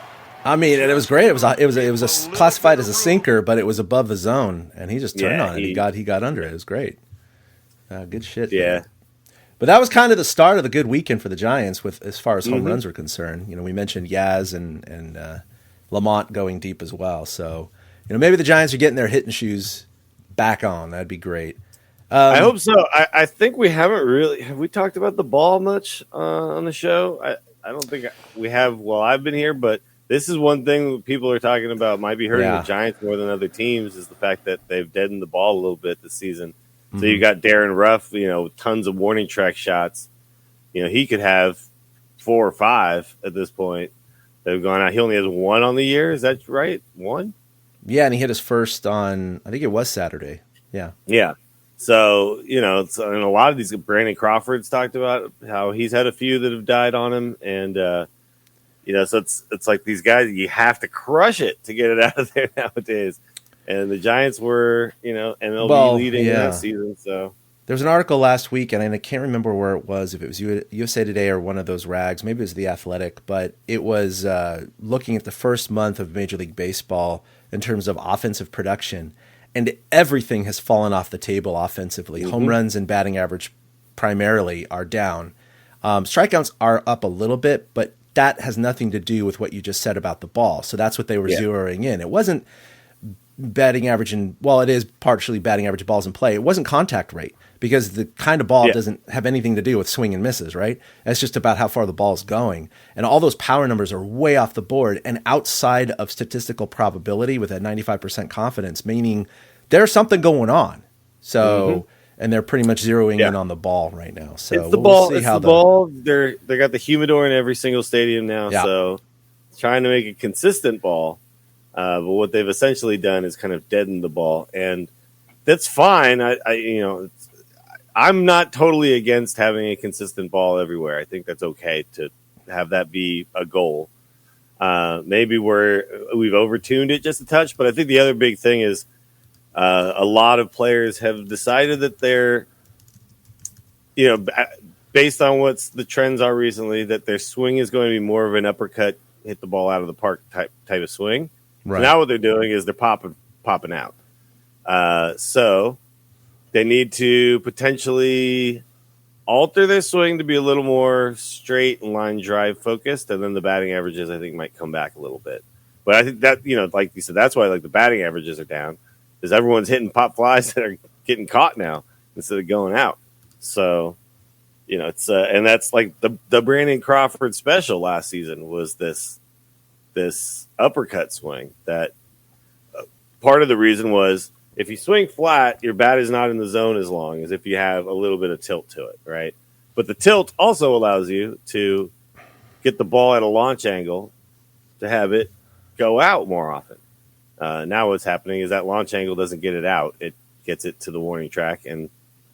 S3: I mean, and it was great. It was classified as a sinker, but it was above the zone, and he just turned on it. He got under it. It was great. Good shit.
S4: Yeah.
S3: Man. But that was kind of the start of the good weekend for the Giants, with as far as home runs were concerned. We mentioned Yaz and Lamont going deep as well. So maybe the Giants are getting their hitting shoes back on. That'd be great.
S4: I hope so. I think we have we talked about the ball much on the show? I don't think we have while I've been here, but this is one thing people are talking about might be hurting the Giants more than other teams is the fact that they've deadened the ball a little bit this season. Mm-hmm. So you got Darren Ruff, tons of warning track shots. He could have 4 or 5 at this point that have gone out. He only has 1 on the year. Is that right? 1?
S3: Yeah, and he hit his first on, I think it was Saturday. Yeah.
S4: Yeah. So, and a lot of these, Brandon Crawford's talked about how he's had a few that have died on him. And, so it's like these guys, you have to crush it to get it out of there nowadays. And the Giants were, MLB leading that season. So
S3: there was an article last week, and I can't remember where it was, if it was USA Today or one of those rags. Maybe it was The Athletic, but it was looking at the first month of Major League Baseball in terms of offensive production. And everything has fallen off the table offensively. Mm-hmm. Home runs and batting average primarily are down. Strikeouts are up a little bit, but that has nothing to do with what you just said about the ball. So that's what they were zeroing in. It wasn't batting average, it is partially batting average balls in play. It wasn't contact rate, because the kind of ball doesn't have anything to do with swing and misses, right? It's just about how far the ball is going. And all those power numbers are way off the board and outside of statistical probability with a 95% confidence, meaning there's something going on. So, and they're pretty much zeroing in on the ball right now. So
S4: it's the ball. We'll see how the ball. They got the humidor in every single stadium now. Yeah. So trying to make a consistent ball. But what they've essentially done is kind of deaden the ball, and that's fine. I'm not totally against having a consistent ball everywhere. I think that's okay to have that be a goal. Maybe we've overtuned it just a touch, but I think the other big thing is a lot of players have decided that they're, based on what the trends are recently, that their swing is going to be more of an uppercut, hit the ball out of the park type of swing. Right. So now what they're doing is they're popping out. So they need to potentially alter their swing to be a little more straight and line drive focused, and then the batting averages, I think, might come back a little bit. But I think that, like you said, that's why the batting averages are down, because everyone's hitting pop flies that are getting caught now instead of going out. So, it's and that's like the Brandon Crawford special last season was this uppercut swing that part of the reason was if you swing flat, your bat is not in the zone as long as if you have a little bit of tilt to it, right? But the tilt also allows you to get the ball at a launch angle to have it go out more often. Now what's happening is that launch angle doesn't get it out. It gets it to the warning track, and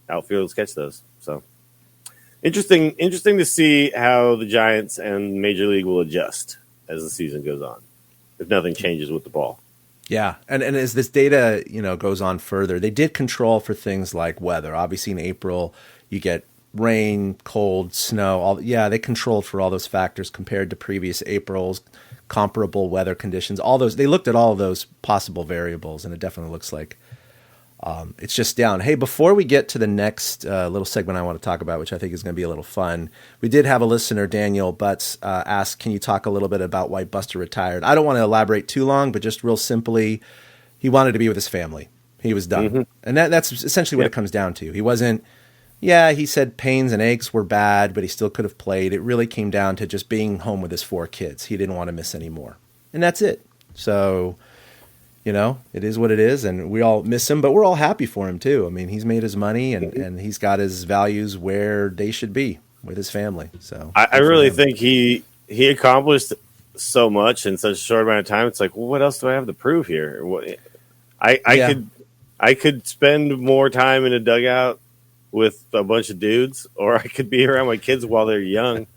S4: outfielders catch those. So interesting to see how the Giants and Major League will adjust as the season goes on, if nothing changes with the ball.
S3: Yeah, and as this data, goes on further, they did control for things like weather. Obviously, in April, you get rain, cold, snow. They controlled for all those factors compared to previous Aprils, comparable weather conditions. All those, they looked at all of those possible variables, and it definitely looks like it's just down. Hey, before we get to the next little segment I want to talk about, which I think is going to be a little fun, we did have a listener, Daniel Butts, ask, can you talk a little bit about why Buster retired? I don't want to elaborate too long, but just real simply, he wanted to be with his family. He was done. Mm-hmm. And that's essentially what it comes down to. He wasn't, he said pains and aches were bad, but he still could have played. It really came down to just being home with his 4 kids. He didn't want to miss any more. And that's it. So it is what it is, and we all miss him, but we're all happy for him too. I mean, he's made his money, and he's got his values where they should be with his family. So
S4: I really think he accomplished so much in such a short amount of time. It's like, well, what else do I have to prove here? I could spend more time in a dugout with a bunch of dudes, or I could be around my kids while they're young.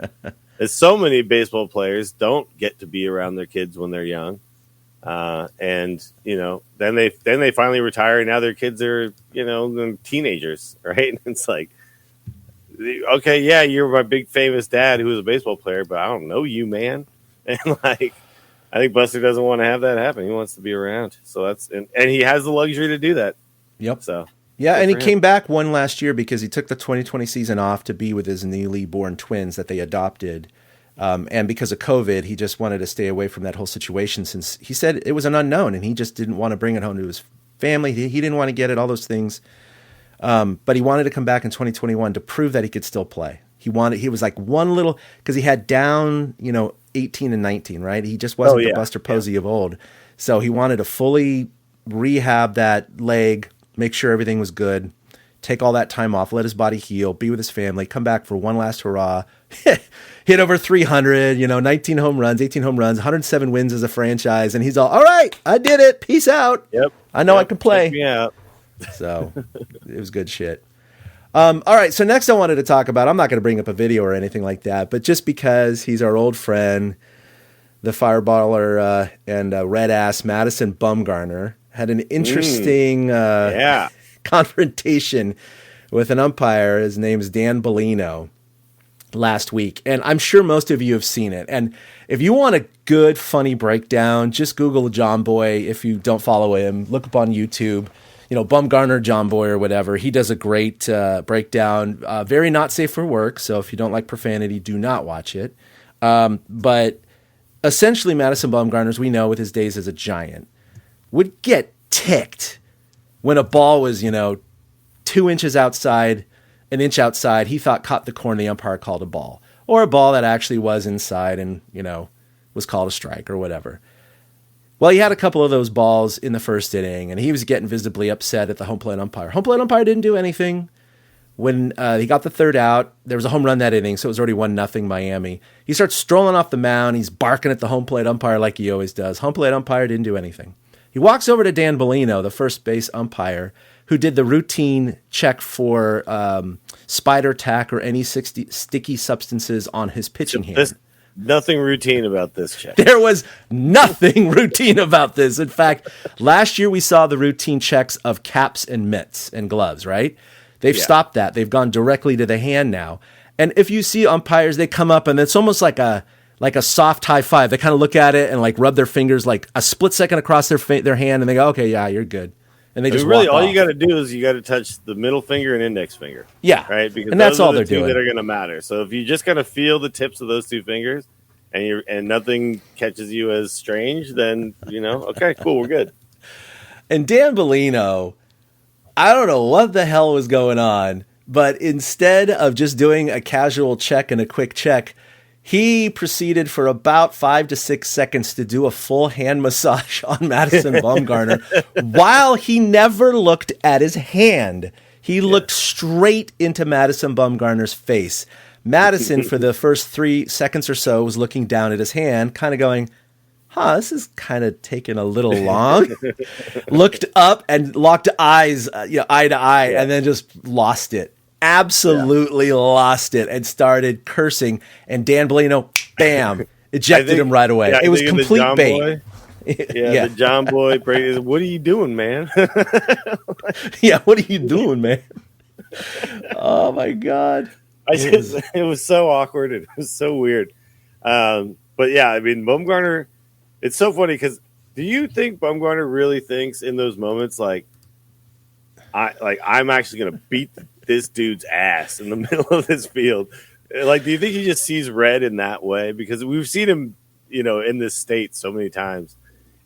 S4: As so many baseball players don't get to be around their kids when they're young. Then they finally retire, and now their kids are, teenagers, right? It's like, okay, yeah, you're my big famous dad who was a baseball player, but I don't know you, man. And I think Buster doesn't want to have that happen. He wants to be around. So and he has the luxury to do that.
S3: Yep.
S4: So
S3: yeah, and he came back one last year because he took the 2020 season off to be with his newly born twins that they adopted. And because of COVID, he just wanted to stay away from that whole situation, since he said it was an unknown and he just didn't want to bring it home to his family. He didn't want to get it, all those things. But he wanted to come back in 2021 to prove that he could still play. He was like one little, because he had down, 18 and 19, right? He just wasn't the Buster Posey of old. So he wanted to fully rehab that leg, make sure everything was good, take all that time off, let his body heal, be with his family, come back for one last hurrah, hit over 300, 19 home runs, 18 home runs, 107 wins as a franchise. And he's all right, I did it. Peace out.
S4: Yep.
S3: I know I can play.
S4: Check me out.
S3: So it was good shit. All right. So next I wanted to talk about, I'm not going to bring up a video or anything like that, but just because he's our old friend, the fireballer and red ass Madison Bumgarner had an interesting confrontation with an umpire. His name is Dan Bellino last week. And I'm sure most of you have seen it. And if you want a good, funny breakdown, just Google John Boy. If you don't follow him, look up on YouTube, Bumgarner John Boy or whatever. He does a great breakdown, very not safe for work. So if you don't like profanity, do not watch it. But essentially, Madison Bumgarner, as we know with his days as a Giant, would get ticked when a ball was, 2 inches outside, an inch outside, he thought caught the corner, the umpire called a ball. Or a ball that actually was inside and, was called a strike or whatever. Well, he had a couple of those balls in the first inning, and he was getting visibly upset at the home plate umpire. Home plate umpire didn't do anything, when he got the third out, there was a home run that inning, so it was already 1-0 Miami. He starts strolling off the mound. He's barking at the home plate umpire like he always does. Home plate umpire didn't do anything. He walks over to Dan Bellino, the first base umpire, who did the routine check for spider tack or any sticky substances on his pitching hand.
S4: Nothing routine about this check.
S3: There was nothing routine about this. In fact, last year we saw the routine checks of caps and mitts and gloves, right? They've stopped that. They've gone directly to the hand now. And if you see umpires, they come up and it's almost like a soft high five. They kind of look at it and like rub their fingers like a split second across their hand, and they go, "Okay, yeah, you're good." And they just
S4: really
S3: walk
S4: all
S3: off.
S4: you got to do is you got to touch the middle finger and index finger.
S3: Yeah,
S4: right. Because
S3: and that's all they're
S4: two
S3: doing
S4: that are going to matter. So if you just kind of feel the tips of those two fingers, and nothing catches you as strange, then okay, cool, we're good.
S3: And Dan Bellino, I don't know what the hell was going on, but instead of just doing a casual check and a quick check, he proceeded for about 5 to 6 seconds to do a full hand massage on Madison Bumgarner while he never looked at his hand. He looked straight into Madison Bumgarner's face. Madison, for the first 3 seconds or so, was looking down at his hand, kind of going, this is kind of taking a little long. Looked up and locked eyes, eye to eye, and then just lost it. Absolutely lost it and started cursing. And Dan Bellino, bam, ejected him right away. It was complete bait.
S4: The John Boy, Brady, what are you doing, man?
S3: What are you doing, man? Oh, my God.
S4: It was so awkward. It was so weird. But yeah, I mean, Bumgarner, it's so funny because do you think Bumgarner really thinks in those moments I'm actually going to beat this dude's ass in the middle of this field? Like, do you think he just sees red in that way? Because we've seen him, in this state so many times.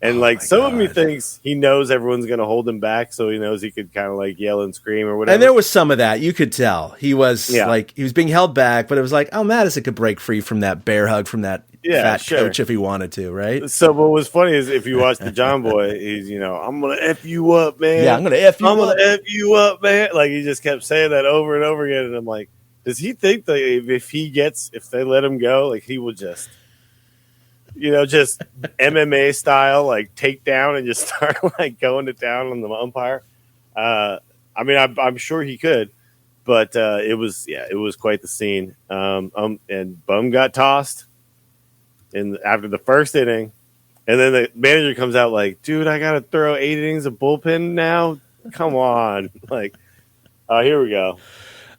S4: And some of me thinks he knows everyone's going to hold him back, so he knows he could kind of yell and scream or whatever.
S3: And there was some of that. You could tell he was he was being held back, but it was like, Madison could break free from that bear hug from that fat coach if he wanted to, right?
S4: So what was funny is if you watch the John Boy, he's I'm gonna F you up, man.
S3: Yeah, I'm gonna F
S4: you up, man. Like he just kept saying that over and over again, and I'm like, does he think that if they let him go, he will just just MMA style, take down and just start going to town on the umpire. I mean, I'm sure he could, but it was quite the scene. And Bum got tossed after the first inning, and then the manager comes out dude, I got to throw 8 innings of bullpen now. Come on, here we go.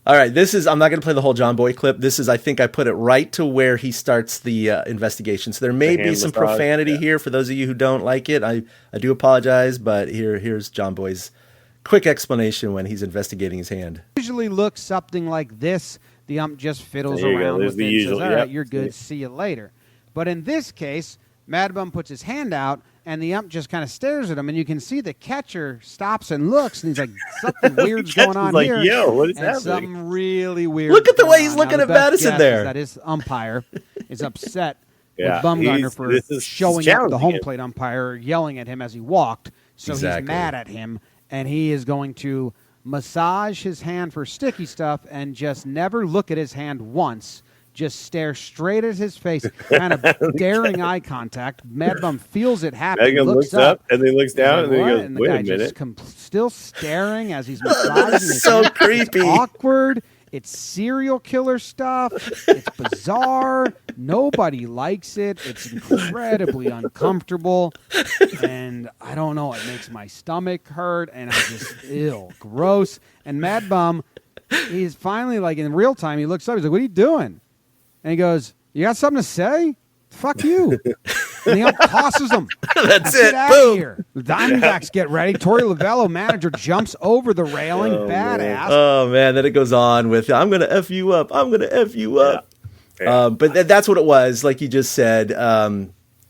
S3: All right, I'm not going to play the whole John Boy clip. I think I put it right to where he starts the investigation. So there may be some profanity here for those of you who don't like it. I do apologize, but here's John Boy's quick explanation when he's investigating his hand.
S6: Usually looks something like this. The ump just fiddles
S4: There you go.
S6: around
S4: There's
S6: with
S4: the
S6: it and
S4: usual.
S6: says, all right,
S4: Yep.
S6: you're good, see you later. But in this case, Mad Bum puts his hand out, and the ump just kind of stares at him, and you can see the catcher stops and looks, and he's like, something weird's going on
S4: like,
S6: here.
S4: yo, what is
S6: and
S4: happening?
S6: something really weird.
S3: Look at the way he's looking at Madison there.
S6: That his umpire is upset
S4: Yeah,
S6: with Bumgarner for
S4: this is
S6: showing up the
S4: challenging
S6: home
S4: him.
S6: plate umpire, yelling at him as he walked. So
S3: Exactly.
S6: he's mad at him, and he is going to massage his hand for sticky stuff and just never look at his hand once. Just stare straight at his face, kind of daring eye contact. Mad Bum feels it happen.
S4: Megan looks up and then looks down and then he goes,
S6: and the
S4: wait
S6: guy
S4: a minute.
S6: just still staring as he's massaging his
S3: So
S6: hand.
S3: creepy.
S6: It's awkward. It's serial killer stuff. It's bizarre. Nobody likes it. It's incredibly uncomfortable. And I don't know. It makes my stomach hurt. And I just, gross. And Mad Bum, he's finally in real time, he looks up. He's like, what are you doing? And he goes, you got something to say? Fuck you. And the ump tosses him.
S3: That's
S6: Get
S3: it.
S6: out of
S3: Boom.
S6: here. The Diamondbacks get ready. Torey Lovello, manager, jumps over the railing. Badass.
S3: Oh, man. Then it goes on with, I'm going to F you up. I'm going to F you up.
S4: Yeah.
S3: But that's what it was. Like you just said,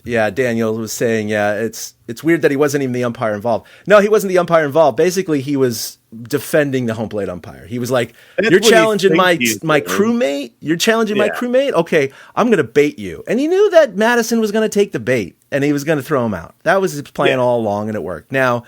S3: Daniel was saying, it's weird that he wasn't even the umpire involved. No, he wasn't the umpire involved. Basically, he was defending the home plate umpire. He was like, you're challenging my crewmate? You're challenging my crewmate? Okay, I'm going to bait you. And he knew that Madison was going to take the bait, and he was going to throw him out. That was his plan all along, and it worked. Now,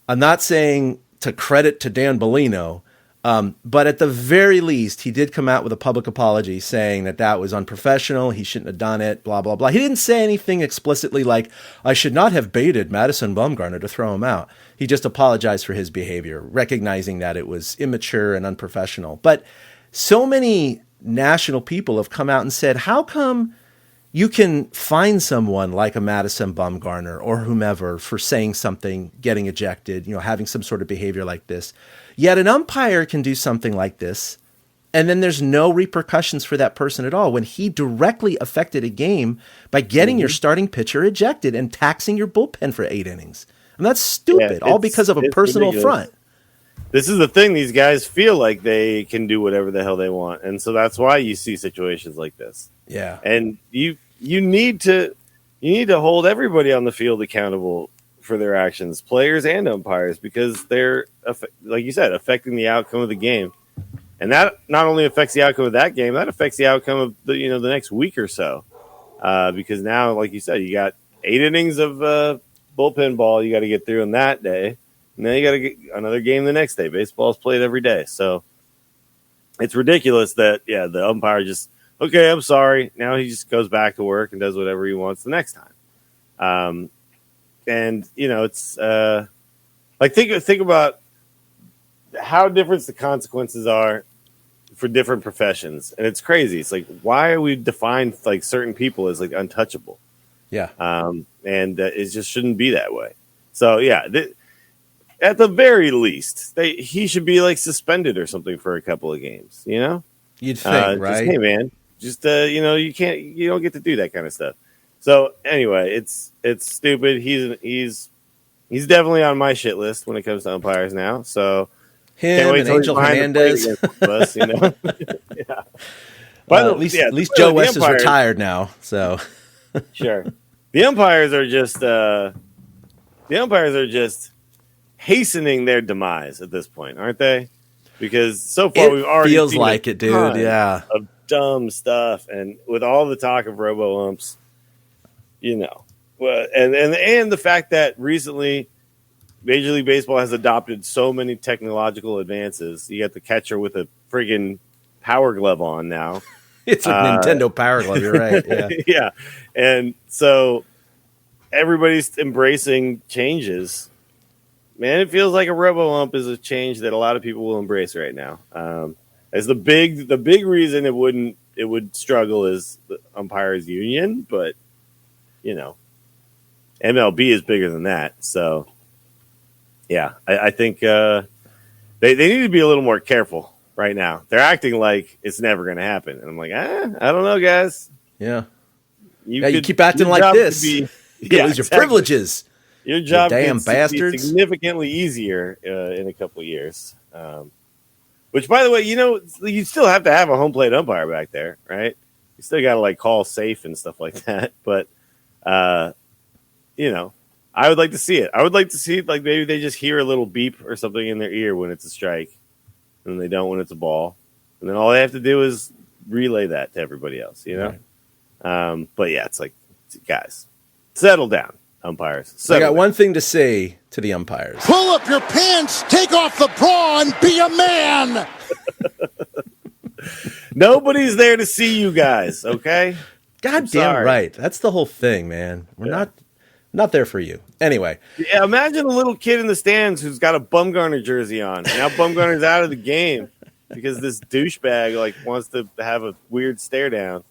S3: I'm not saying to credit to Dan Bellino, But at the very least, he did come out with a public apology saying that was unprofessional. He shouldn't have done it, blah, blah, blah. He didn't say anything explicitly like, I should not have baited Madison Bumgarner to throw him out. He just apologized for his behavior, recognizing that it was immature and unprofessional. But so many national people have come out and said, how come you can find someone like a Madison Bumgarner or whomever for saying something, getting ejected, having some sort of behavior like this? Yet an umpire can do something like this, and then there's no repercussions for that person at all when he directly affected a game by getting your starting pitcher ejected and taxing your bullpen for 8 innings. And that's stupid, all because of a personal affront.
S4: This is the thing. These guys feel like they can do whatever the hell they want. And so that's why you see situations like this.
S3: Yeah.
S4: And you need to hold everybody on the field accountable for their actions, players and umpires, because they're, like you said, affecting the outcome of the game. And that not only affects the outcome of that game, that affects the outcome of the next week or so. Because now, like you said, you got 8 innings of bullpen ball you got to get through on that day. And then you got to get another game the next day. Baseball's played every day. So it's ridiculous that, the umpire just, okay, I'm sorry. Now he just goes back to work and does whatever he wants the next time. And, it's like think about how different the consequences are for different professions. And it's crazy. It's like, why are we defined like certain people as like untouchable?
S3: Yeah.
S4: And it just shouldn't be that way. So, at the very least, he should be like suspended or something for a couple of games,
S3: You'd think, right?
S4: Just, hey, man, just, you don't get to do that kind of stuff. So anyway, it's stupid. He's definitely on my shit list when it comes to umpires now. So
S3: him and Angel Hernandez.
S4: Us, yeah.
S3: At least Joe West is retired now. So
S4: sure, the umpires are just hastening their demise at this point, aren't they? Because so far we've already
S3: feels
S4: seen
S3: like it, dude. Yeah,
S4: of dumb stuff, and with all the talk of robo umps. Well, and the fact that recently Major League Baseball has adopted so many technological advances. You got the catcher with a friggin' Power Glove on now.
S3: It's a Nintendo Power Glove. You're right. Yeah.
S4: Yeah. And so everybody's embracing changes. Man, it feels like a robo-ump is a change that a lot of people will embrace right now. As the big reason it would struggle is the umpires union, but MLB is bigger than that. So yeah, I think they need to be a little more careful right now. They're acting like it's never going to happen. And I'm like, I don't know, guys.
S3: Yeah. You keep acting like this. You lose your privileges.
S4: Your job
S3: damn
S4: could
S3: bastards.
S4: be significantly easier in a couple of years. Which, by the way, you still have to have a home plate umpire back there, right? You still got to like call safe and stuff like that. But, I would like to see it. I would like to see like maybe they just hear a little beep or something in their ear when it's a strike, and they don't when it's a ball, and then all they have to do is relay that to everybody else. Right. But yeah, it's like, guys, settle down, umpires.
S3: I got one thing to say to the umpires:
S5: pull up your pants, take off the bra, and be a man.
S4: Nobody's there to see you guys. Okay.
S3: God damn right. That's the whole thing, man. We're not there for you. Anyway.
S4: Yeah, imagine a little kid in the stands who's got a Bumgarner jersey on. Now Bumgarner's out of the game because this douchebag wants to have a weird stare down.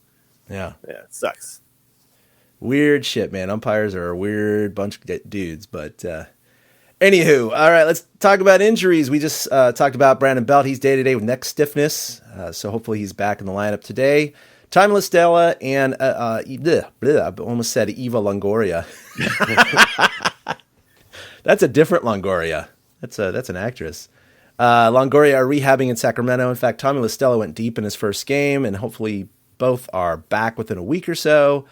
S3: Yeah.
S4: Yeah, it sucks.
S3: Weird shit, man. Umpires are a weird bunch of dudes. But anywho, all right, let's talk about injuries. We just talked about Brandon Belt. He's day-to-day with neck stiffness. So hopefully he's back in the lineup today. Time Listella and I almost said Eva Longoria. That's a different Longoria. That's an actress. Longoria are rehabbing in Sacramento. In fact, Tommy Listella went deep in his first game, and hopefully both are back within a week or so.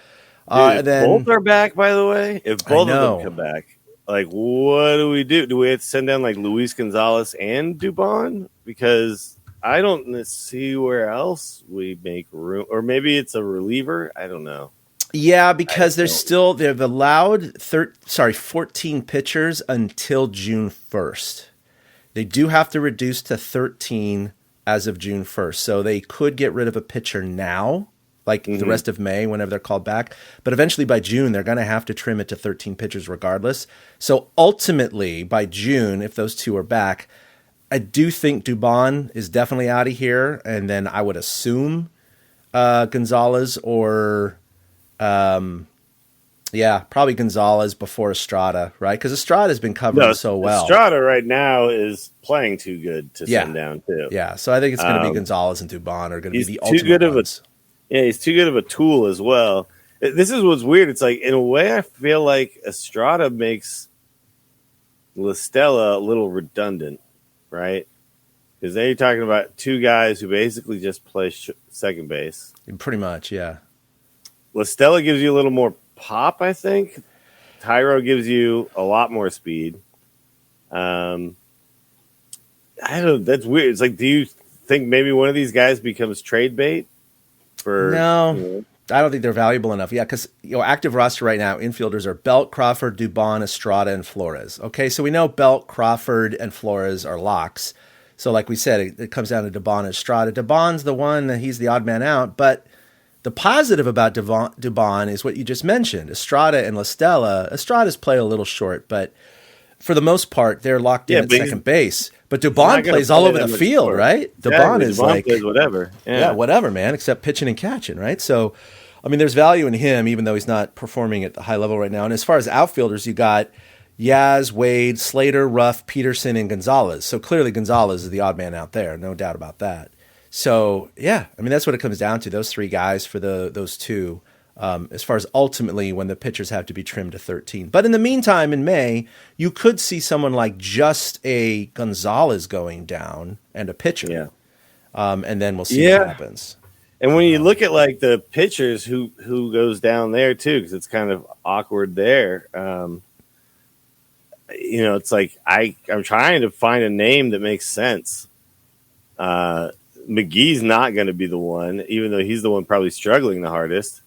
S4: Both are back, by the way. If both of them come back, what do we do? Do we have to send down Luis Gonzalez and Dubon? Because I don't see where else we make room, or maybe it's a reliever. I don't know. Yeah, because they've allowed 14 pitchers until June 1st.
S3: They do have to reduce to 13 as of June 1st. So they could get rid of a pitcher now, like the rest of May, whenever they're called back. But eventually by June, they're going to have to trim it to 13 pitchers regardless. So ultimately, by June, if those two are back, I do think Dubon is definitely out of here. And then I would assume Gonzalez or... probably Gonzalez before Estrada, right? Because Estrada's been covering so well.
S4: Estrada right now is playing too good to send down too.
S3: Yeah, so I think it's going to be Gonzalez and Dubon are going to be the ultimate ones.
S4: He's too good of a tool as well. This is what's weird. It's like, in a way, I feel like Estrada makes La Stella a little redundant, right? Because then you're talking about two guys who basically just play second base.
S3: Pretty much, yeah.
S4: La Stella gives you a little more pop, I think. Tyro gives you a lot more speed. I don't. That's weird. It's like, do you think maybe one of these guys becomes trade bait?
S3: No, I don't think they're valuable enough. Yeah, because active roster right now, infielders are Belt, Crawford, Dubon, Estrada, and Flores. Okay, so we know Belt, Crawford, and Flores are locks. So like we said, it comes down to Dubon and Estrada. Dubon's the one that he's the odd man out, but the positive about Dubon is what you just mentioned. Estrada and La Stella. Estrada's play a little short, but for the most part, they're locked in at second base. But Dubon plays all over the field, right? Dubon is like
S4: plays whatever.
S3: Yeah, whatever, man, except pitching and catching, right? So, I mean, there's value in him, even though he's not performing at the high level right now. And as far as outfielders, you got Yaz, Wade, Slater, Ruff, Peterson, and Gonzalez. So clearly Gonzalez is the odd man out there, no doubt about that. So, yeah, I mean, that's what it comes down to, those three guys for those two, as far as ultimately when the pitchers have to be trimmed to 13. But in the meantime, in May, you could see someone like just a Gonzalez going down and a pitcher.
S4: Yeah.
S3: And then we'll see what happens.
S4: And when you look at like the pitchers who goes down there too, because it's kind of awkward there. It's like I'm trying to find a name that makes sense. McGee's not going to be the one, even though he's the one probably struggling the hardest.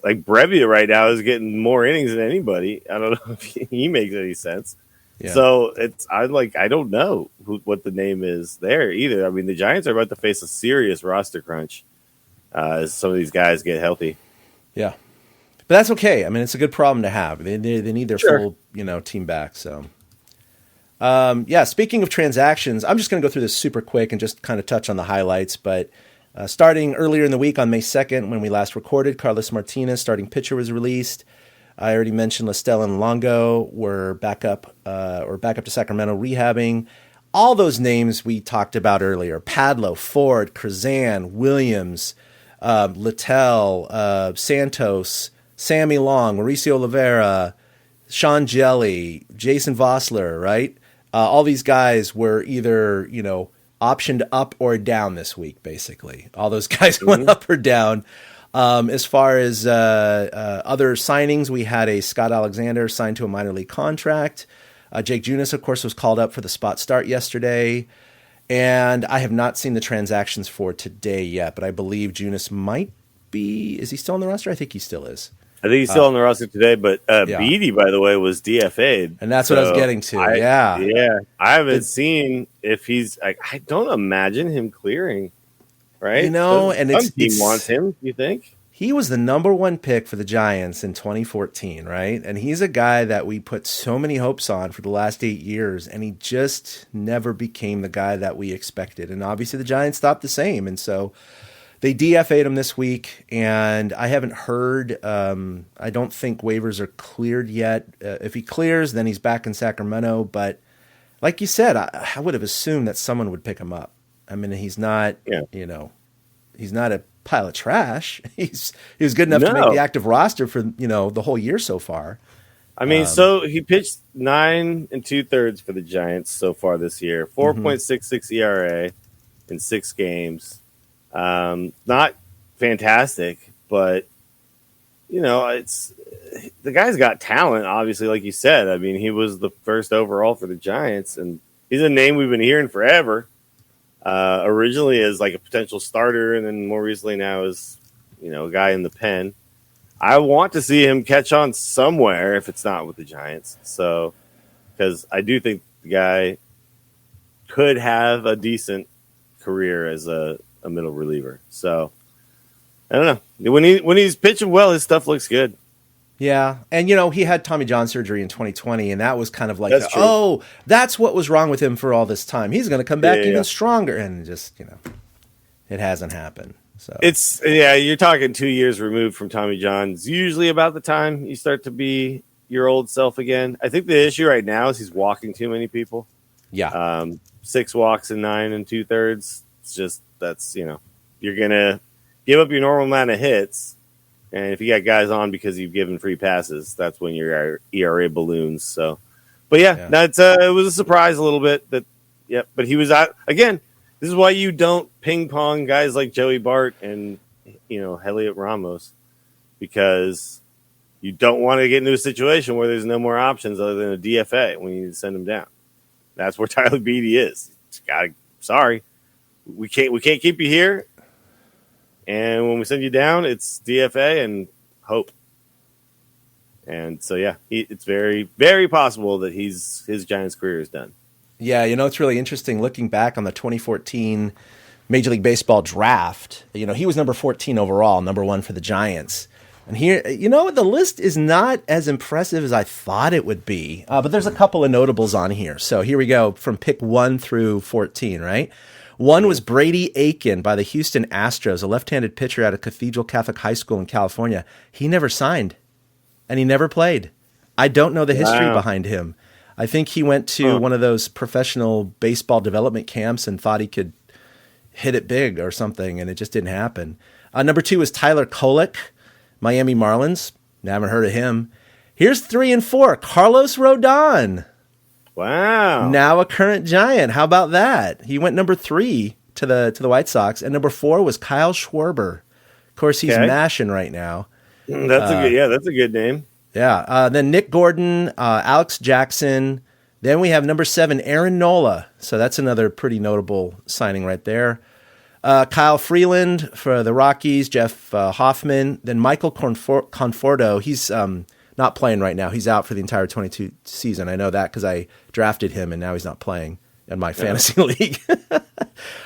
S4: Like Brevia right now is getting more innings than anybody. I don't know if he makes any sense. Yeah. So I don't know what the name is there either. I mean, the Giants are about to face a serious roster crunch as some of these guys get healthy.
S3: Yeah, but that's okay. I mean, it's a good problem to have. They need their full team back. So. Speaking of transactions, I'm just going to go through this super quick and just kind of touch on the highlights. But starting earlier in the week on May 2nd, when we last recorded, Carlos Martinez, starting pitcher, was released. I already mentioned La Stella and Longo were back up to Sacramento rehabbing. All those names we talked about earlier: Padlo, Ford, Krzan, Williams, Littell, Santos, Sammy Long, Mauricio Oliveira, Sean Jelly, Jason Vossler, right? All these guys were either, optioned up or down this week, basically. All those guys went up or down. As far as other signings, we had a Scott Alexander signed to a minor league contract. Jake Junis, of course, was called up for the spot start yesterday. And I have not seen the transactions for today yet, but I believe Junis might be – is he still on the roster? I think he still is.
S4: I think he's still on the roster today, but Beatty, by the way, was DFA'd.
S3: And that's what I was getting to,
S4: Yeah. I haven't seen if he's – I don't imagine him clearing, right?
S3: And
S4: some team wants him, you think?
S3: He was the number one pick for the Giants in 2014, right? And he's a guy that we put so many hopes on for the last 8 years, and he just never became the guy that we expected. And obviously the Giants thought the same, and so – they DFA'd him this week, and I haven't heard. I don't think waivers are cleared yet. If he clears, then he's back in Sacramento. But like you said, I would have assumed that someone would pick him up. I mean, he's not, he's not a pile of trash. He was good enough to make the active roster for, the whole year so far.
S4: I mean, so he pitched 9 2/3 for the Giants so far this year, 4.66 ERA in 6 games. Not fantastic, but it's the guy's got talent. Obviously, like you said, I mean, he was the first overall for the Giants, and he's a name we've been hearing forever. Originally as like a potential starter, and then more recently now as a guy in the pen. I want to see him catch on somewhere if it's not with the Giants. So, because I do think The guy could have a decent career as a middle reliever. So I don't know. When he's pitching well, his stuff looks good.
S3: Yeah, and he had Tommy John surgery in 2020, and that was kind of like, that's what was wrong with him for all this time. He's going to come back even stronger, and just it hasn't happened. So
S4: you're talking 2 years removed from Tommy John. It's usually about the time you start to be your old self again. I think the issue right now is he's walking too many people.
S3: Yeah,
S4: 6 walks in 9 2/3. It's just you're gonna give up your normal amount of hits. And if you got guys on because you've given free passes, that's when your ERA balloons. So, but that's it was a surprise a little bit but he was out again. This is why you don't ping pong guys like Joey Bart and Heliot Ramos, because you don't want to get into a situation where there's no more options other than a DFA when you need to send them down. That's where Tyler Beatty is. Sorry, we can't keep you here. And when we send you down, it's DFA and hope. And so, it's very, very possible that his Giants career is done.
S3: Yeah, it's really interesting looking back on the 2014 Major League Baseball draft. He was number 14 overall, number 1 for the Giants. And here, the list is not as impressive as I thought it would be. But there's a couple of notables on here. So here we go from pick 1 through 14, right? 1 was Brady Aiken by the Houston Astros, a left-handed pitcher out of Cathedral Catholic High School in California. He never signed, and he never played. I don't know the history behind him. I think he went to one of those professional baseball development camps and thought he could hit it big or something, and it just didn't happen. Number 2 was Tyler Kolek, Miami Marlins. Haven't heard of him. Here's 3 and 4, Carlos Rodon.
S4: Wow.
S3: Now a current Giant. How about that? He went number 3 to the White Sox, and number 4 was Kyle Schwarber. Of course, he's mashing right now.
S4: That's a good name.
S3: Yeah. Then Nick Gordon, Alex Jackson. Then we have number 7, Aaron Nola. So that's another pretty notable signing right there. Kyle Freeland for the Rockies, Jeff Hoffman. Then Michael Conforto. He's not playing right now. He's out for the entire 22 season. I know that because I drafted him, and now he's not playing in my fantasy league.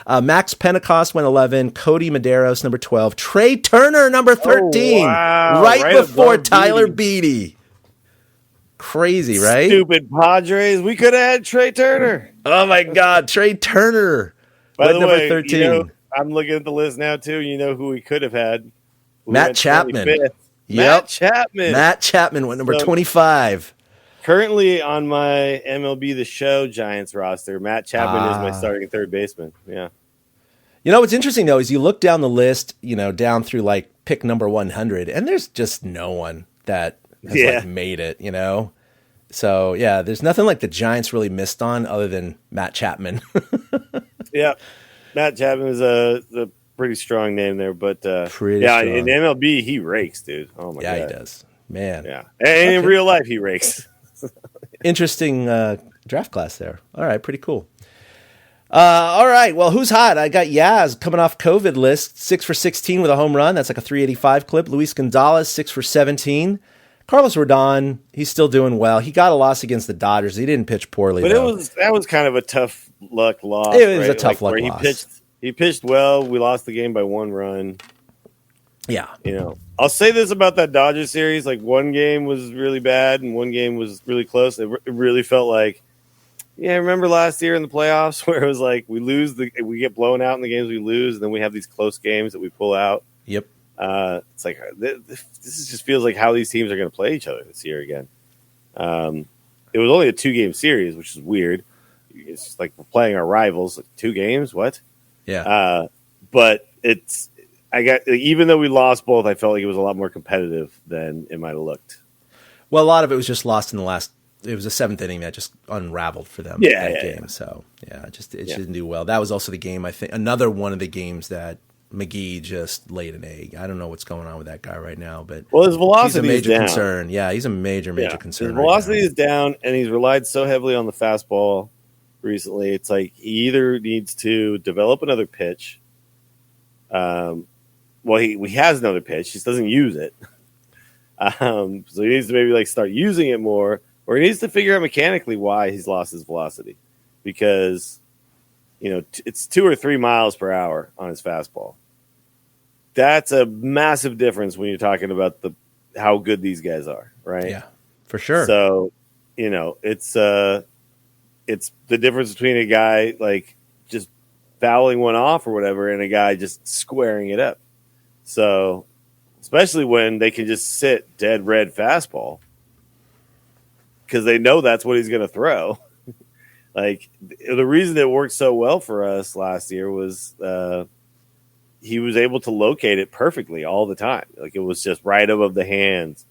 S3: Max Pentecost went 11. Cody Medeiros, number 12. Trey Turner, number 13. Right before Tyler Beatty. Crazy, right?
S4: Stupid Padres. We could have had Trey Turner.
S3: Oh, my God. Trey Turner.
S4: By the
S3: number
S4: way,
S3: 13.
S4: I'm looking at the list now, too. You know who we could have had?
S3: Matt Chapman.
S4: Matt Chapman.
S3: Matt Chapman went number 25.
S4: Currently on my MLB The Show Giants roster, Matt Chapman is my starting third baseman. Yeah.
S3: What's interesting, though, is you look down the list, down through like pick number 100, and there's just no one that has made it, So, there's nothing like the Giants really missed on other than Matt Chapman.
S4: Yeah. Matt Chapman is a pretty strong name there, but
S3: strong.
S4: In MLB, he rakes, dude. Oh, my God.
S3: Yeah, he does. Man.
S4: Yeah. And in real life, he rakes.
S3: Interesting draft class there. All right, pretty cool. All right, well, who's hot? I got Yaz coming off COVID list, 6 for 16 with a home run. That's like a 385 clip. Luis Gonzalez, 6 for 17. Carlos Rodon, he's still doing well. He got a loss against the Dodgers. He didn't pitch poorly,
S4: but
S3: though.
S4: that was kind of a tough luck loss.
S3: It was a tough luck loss.
S4: He pitched well. We lost the game by 1 run.
S3: Yeah.
S4: I'll say this about that Dodgers series. Like, one game was really bad and one game was really close. It really felt like, remember last year in the playoffs where it was like we get blown out in the games we lose, and then we have these close games that we pull out.
S3: Yep.
S4: It's like this just feels like how these teams are going to play each other this year again. It was only a 2-game series, which is weird. It's just like we're playing our rivals. Like, 2 games? What?
S3: Yeah.
S4: But even though we lost both, I felt like it was a lot more competitive than it might have looked.
S3: Well, a lot of it was just lost in the last. It was the 7th inning that just unraveled for them. That game. So it didn't do well. That was also the game. I think another one of the games that McGee just laid an egg. I don't know what's going on with that guy right now, but
S4: his velocity
S3: is a major
S4: down.
S3: concern. Yeah, he's a major concern.
S4: His velocity is down, and he's relied so heavily on the fastball recently. It's like he either needs to develop another pitch. He has another pitch. He just doesn't use it. So he needs to maybe start using it more, or he needs to figure out mechanically why he's lost his velocity, because it's 2 or 3 miles per hour on his fastball. That's a massive difference when you're talking about how good these guys are, right?
S3: Yeah, for sure.
S4: So, it's the difference between a guy like just fouling one off or whatever and a guy just squaring it up. So, especially when they can just sit dead red fastball because they know that's what he's going to throw. Like, the reason it worked so well for us last year was he was able to locate it perfectly all the time. Like, it was just right above the hands,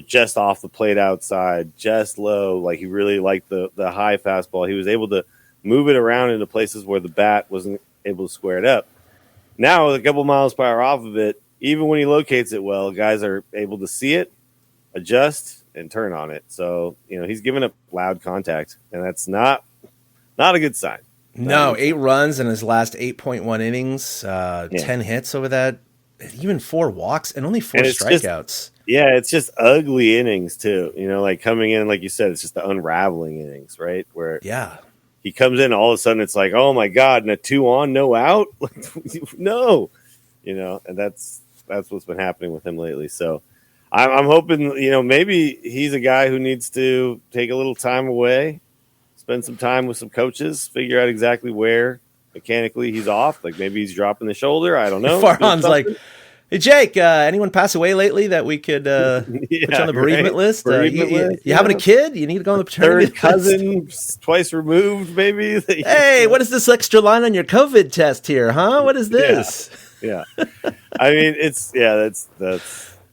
S4: just off the plate outside, just low. Like, he really liked the high fastball. He was able to move it around into places where the bat wasn't able to square it up. Now, with a couple miles per hour off of it, even when he locates it well, guys are able to see it, adjust, and turn on it. So, he's giving up loud contact, and that's not a good sign.
S3: No, 8 runs in his last 8.1 innings, 10 hits over that, even 4 walks, and only 4 strikeouts.
S4: It's just ugly innings, too. Like coming in, like you said, it's just the unraveling innings, right? Where he comes in, all of a sudden it's like, oh, my God, and a 2 on, no out? No. And that's what's been happening with him lately. So I'm hoping, maybe he's a guy who needs to take a little time away, spend some time with some coaches, figure out exactly where mechanically he's off. Like, maybe he's dropping the shoulder. I don't know.
S3: Farhan's like, hey, Jake, anyone pass away lately that we could put you on the bereavement list? You having a kid? You need to go on the paternity
S4: Third cousin, twice removed, maybe.
S3: Hey, what is this extra line on your COVID test here, huh? What is this?
S4: Yeah. I mean,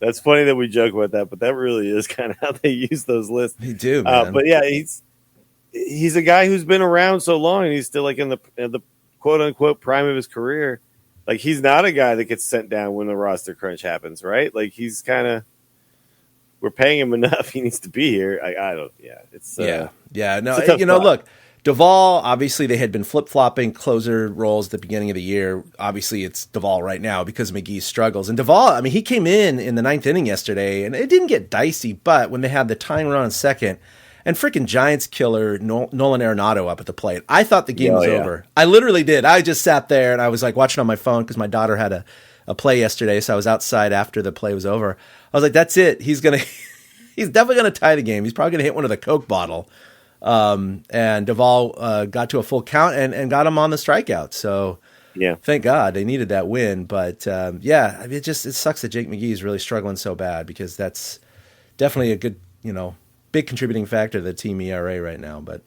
S4: that's funny that we joke about that, but that really is kind of how they use those lists.
S3: They do, man.
S4: But yeah, he's a guy who's been around so long, and he's still like in the quote unquote prime of his career. Like, he's not a guy that gets sent down when the roster crunch happens, right? Like, he's kind of, we're paying him enough. He needs to be here. No,
S3: look, Duvall, obviously they had been flip-flopping closer roles at the beginning of the year. Obviously it's Duvall right now because McGee struggles. And Duvall, I mean, he came in the 9th inning yesterday, and it didn't get dicey, but when they had the tying run on second, and freaking Giants killer Nolan Arenado up at the plate, I thought the game was over. I literally did. I just sat there, and I was like watching on my phone because my daughter had a play yesterday, so I was outside after the play was over. I was like, that's it. He's definitely going to tie the game. He's probably going to hit one of the Coke bottle. And Duvall got to a full count and got him on the strikeout. So thank God they needed that win. But it sucks that Jake McGee is really struggling so bad, because that's definitely a good, big contributing factor to the team ERA right now. But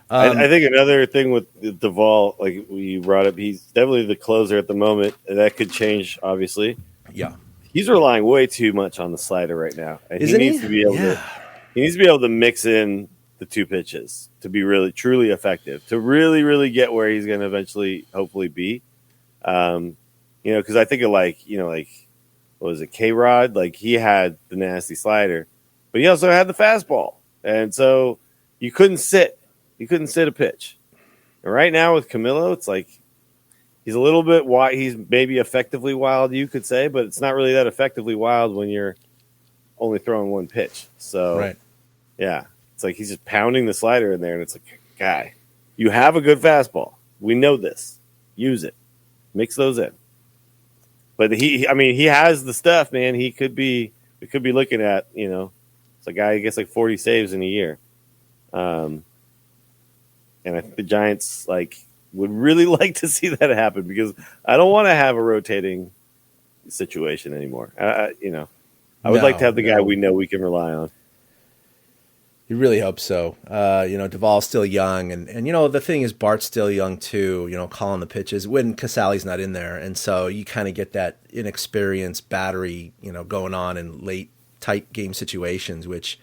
S4: I think another thing with Duvall, like you brought up, he's definitely the closer at the moment. That could change, obviously.
S3: Yeah,
S4: he's relying way too much on the slider right now, and he needs to be able to mix in the 2 pitches to be really truly effective, to really, really get where he's going to eventually hopefully be. Because I think of like what was it, K-Rod? Like, he had the nasty slider, but he also had the fastball. And so you couldn't sit a pitch. And right now with Camilo, it's like he's a little bit wild. He's maybe effectively wild, you could say, but it's not really that effectively wild when you're only throwing 1 pitch. So,
S3: right.
S4: Yeah. It's like he's just pounding the slider in there, and it's like, guy, you have a good fastball. We know this. Use it. Mix those in. But he has the stuff, man. We could be looking at, it's a guy who gets like 40 saves in a year. And I think the Giants would really like to see that happen, because I don't want to have a rotating situation anymore. I would like to have the guy we know we can rely on.
S3: You really hope so. Duvall's still young, and the thing is, Bart's still young too, calling the pitches when Casale's not in there. And so you kind of get that inexperienced battery, going on in late, tight game situations, which,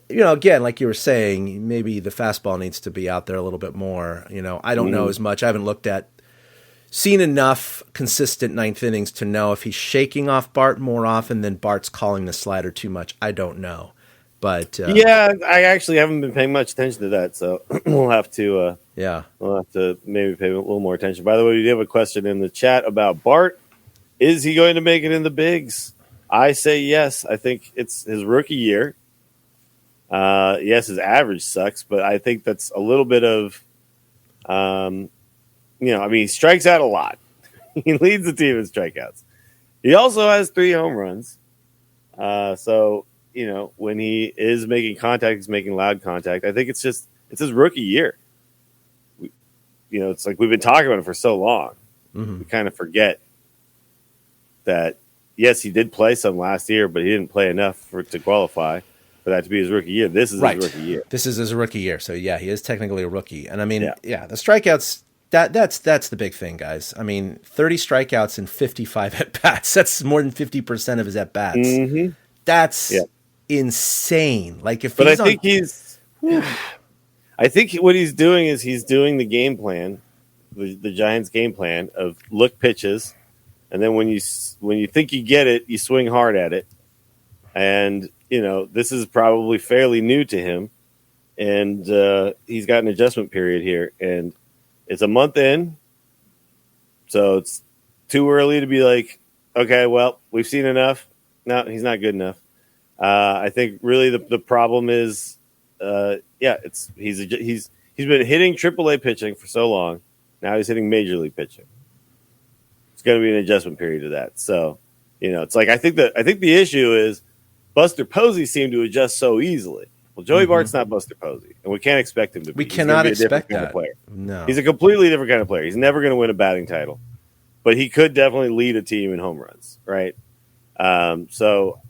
S3: again, like you were saying, maybe the fastball needs to be out there a little bit more. I don't know as much. I haven't seen enough consistent 9th innings to know if he's shaking off Bart more often than Bart's calling the slider too much. I don't know. But
S4: I actually haven't been paying much attention to that, so we'll have to maybe pay a little more attention. By the way, we do have a question in the chat about Bart. Is he going to make it in the bigs? I say yes. I think it's his rookie year. Yes, his average sucks, but I think that's a little bit of, he strikes out a lot. He leads the team in strikeouts. He also has 3 home runs. So, when he is making contact, he's making loud contact. I think it's his rookie year. It's like we've been talking about it for so long. Mm-hmm. We kind of forget that, yes, he did play some last year, but he didn't play enough to qualify for that to be his rookie year. This is his rookie year.
S3: This is his rookie year. So, yeah, he is technically a rookie. And, I mean, the strikeouts, that's the big thing, guys. I mean, 30 strikeouts and 55 at-bats. That's more than 50% of his at-bats. Mm-hmm. That's insane. Like, if
S4: I think what he's doing is he's doing the game plan, the Giants' game plan of look pitches, and then when you think you get it, you swing hard at it. And, this is probably fairly new to him, and he's got an adjustment period here. And it's a month in, so it's too early to be like, okay, well, we've seen enough. No, he's not good enough. I think really the problem is, he's been hitting AAA pitching for so long. Now he's hitting Major League pitching. It's going to be an adjustment period to that. So, it's like I think the issue is Buster Posey seemed to adjust so easily. Well, Joey Bart's not Buster Posey, and we can't expect him to be.
S3: We cannot expect that.
S4: Kind of player.
S3: No,
S4: he's a completely different kind of player. He's never going to win a batting title, but he could definitely lead a team in home runs, right? So,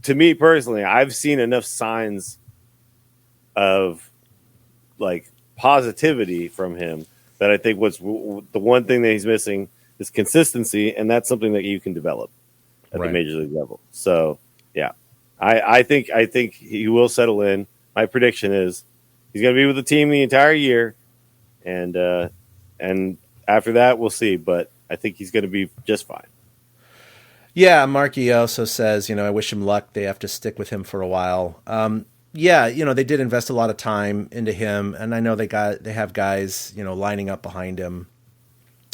S4: to me personally, I've seen enough signs of like positivity from him that I think the one thing that he's missing is consistency, and that's something that you can develop at the major league level. So, yeah. I think he will settle in. My prediction is he's going to be with the team the entire year, and after that we'll see. But I think he's going to be just fine.
S3: Yeah, Marky also says, I wish him luck. They have to stick with him for a while. They did invest a lot of time into him, and I know they have guys, lining up behind him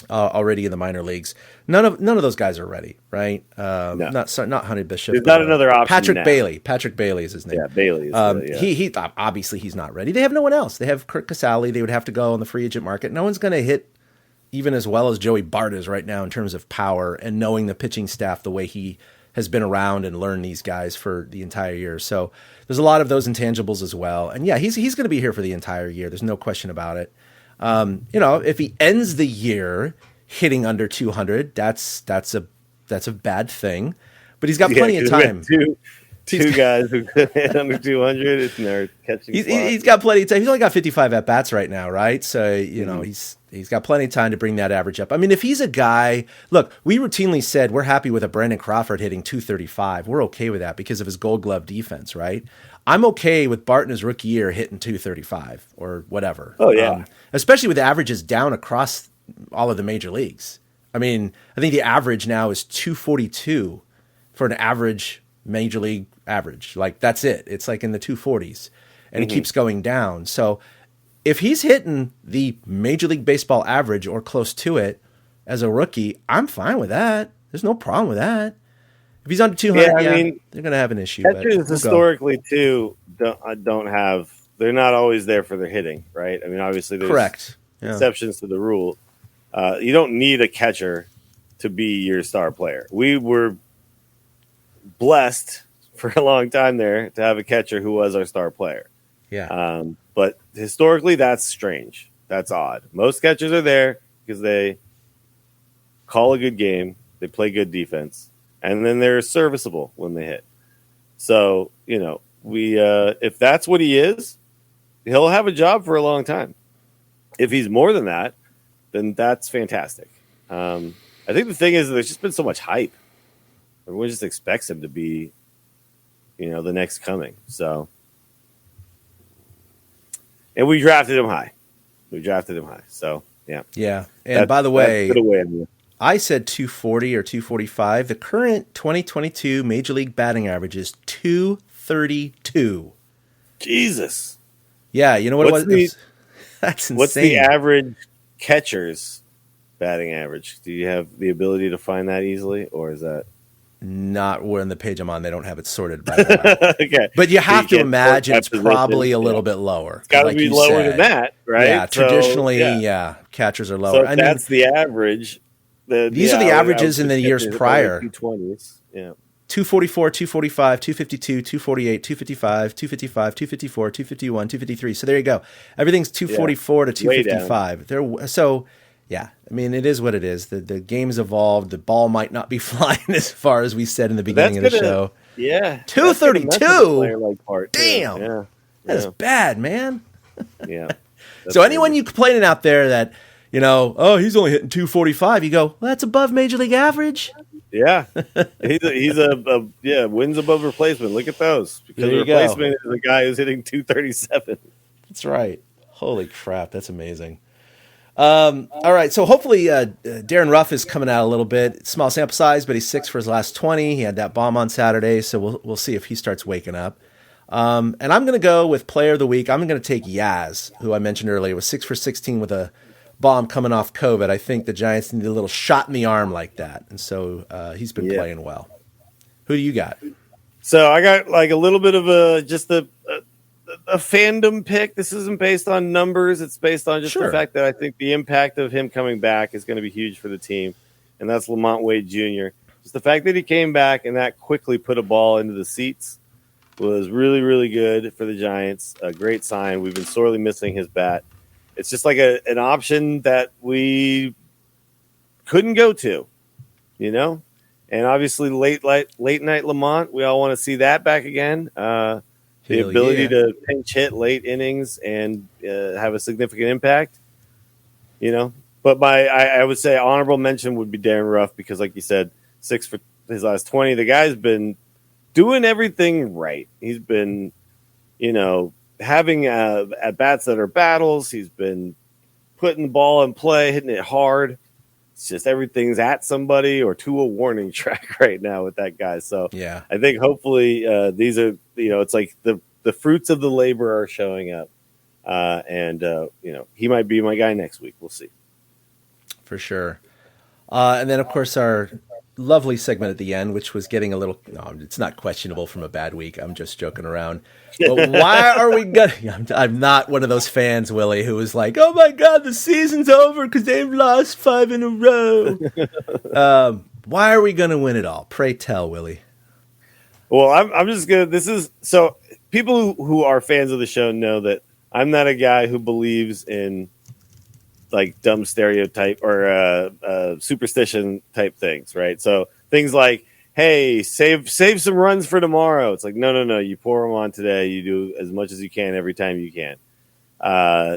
S3: already in the minor leagues. None of those guys are ready, right? No. Not Honey Bishop.
S4: There's not another option.
S3: Patrick Bailey. Patrick Bailey is his name.
S4: Yeah, Bailey.
S3: He obviously he's not ready. They have no one else. They have Kurt Casale. They would have to go on the free agent market. No one's going to hit even as well as Joey Bart is right now in terms of power and knowing the pitching staff the way he has been around and learned these guys for the entire year. So there's a lot of those intangibles as well. And yeah, he's going to be here for the entire year. There's no question about it. If he ends the year hitting under 200, that's a bad thing. But he's got plenty of time.
S4: Two guys who could hit under 200 and they're catching.
S3: He's got plenty of time. He's only got 55 at bats right now, right? So he's got plenty of time to bring that average up. I mean, if he's a guy, look, we routinely said we're happy with a Brandon Crawford hitting 235. We're okay with that because of his Gold Glove defense, right? I'm okay with Bart in his rookie year hitting 235 or whatever.
S4: Oh yeah,
S3: especially with averages down across all of the major leagues. I mean, I think the average now is 242 for an average major league average. Like that's it. It's like in the 240s and it keeps going down. So if he's hitting the Major League Baseball average or close to it as a rookie, I'm fine with that. There's no problem with that. If he's under 200, they're going to have an issue.
S4: Catchers historically too don't have. They're not always there for their hitting, right? I mean, obviously there's exceptions to the rule. You don't need a catcher to be your star player. We were blessed for a long time there to have a catcher who was our star player.
S3: Yeah.
S4: But historically, that's strange. That's odd. Most catchers are there because they call a good game, they play good defense, and then they're serviceable when they hit. So, we if that's what he is, he'll have a job for a long time. If he's more than that, then that's fantastic. I think the thing is there's just been so much hype. Everyone just expects him to be, the next coming. So, and we drafted him high. So, yeah.
S3: Yeah. And by the way, I said 240 or 245. The current 2022 Major League batting average is 232.
S4: Jesus.
S3: Yeah. You know what it was? That's insane.
S4: What's the average catcher's batting average? Do you have the ability to find that easily, or is that?
S3: not where in the page I'm on. They don't have it sorted by that.
S4: Okay.
S3: But you have to
S4: can't
S3: imagine
S4: sort
S3: it's
S4: by
S3: probably a
S4: position.
S3: little bit lower.
S4: It's got to
S3: like
S4: be
S3: you
S4: lower
S3: said.
S4: than that, right?
S3: Yeah,
S4: So,
S3: traditionally, catchers are lower.
S4: So
S3: I mean,
S4: that's the average.
S3: These are the averages in the years prior.
S4: 220s. Yeah.
S3: 244, 245, 252, 248, 255, 255, 254, 251, 253. So there you go. Everything's 244 to 255. So, yeah, I mean, it is what it is. The game's evolved. The ball might not be flying as far as we said in the beginning of the show.
S4: Yeah.
S3: 232? Damn.
S4: Yeah.
S3: That's bad, man.
S4: Yeah.
S3: So anyone you complaining out there that, he's only hitting 245, you go, well, that's above Major League average.
S4: Yeah, he's a wins above replacement. Look at those, because the replacement is a guy who's hitting 237.
S3: That's right. Holy crap, that's amazing. All right, so hopefully Darren Ruff is coming out a little bit. Small sample size, but he's 6 for his last 20. He had that bomb on Saturday, so we'll see if he starts waking up. And I'm going to go with Player of the Week. I'm going to take Yaz, who I mentioned earlier, was 6 for 16 with a bomb coming off COVID. I think the Giants need a little shot in the arm like that, and so he's been playing well. Who do you got?
S4: So I got like a little bit of a fandom pick. This isn't based on numbers. It's based on just the fact that I think the impact of him coming back is going to be huge for the team, and that's Lamont Wade Jr. Just the fact that he came back and that quickly put a ball into the seats was really, really good for the Giants. A great sign. We've been sorely missing his bat. It's just like an option that we couldn't go to, And obviously late night Lamont, we all want to see that back again. The ability to pinch hit late innings and have a significant impact, But I would say honorable mention would be Darren Ruff, because like you said, 6 for his last 20. The guy's been doing everything right. He's been, having at bats that are battles. He's been putting the ball in play, hitting it hard. It's just everything's at somebody or to a warning track right now with that guy. So I think hopefully these are, it's like the fruits of the labor are showing up. And he might be my guy next week. We'll see. For
S3: sure. And then, of course, our lovely segment at the end, which was getting a little, no, it's not questionable from a bad week. I'm just joking around. But why are we going to, I'm not one of those fans, Willie, who was like, oh my God, the season's over because they've lost 5 in a row. Why are we going to win it all? Pray tell, Willie.
S4: Well, I'm just going to, so people who are fans of the show know that I'm not a guy who believes in like dumb stereotype or superstition type things, right? So things like, hey, save some runs for tomorrow. It's like, no. You pour them on today. You do as much as you can every time you can.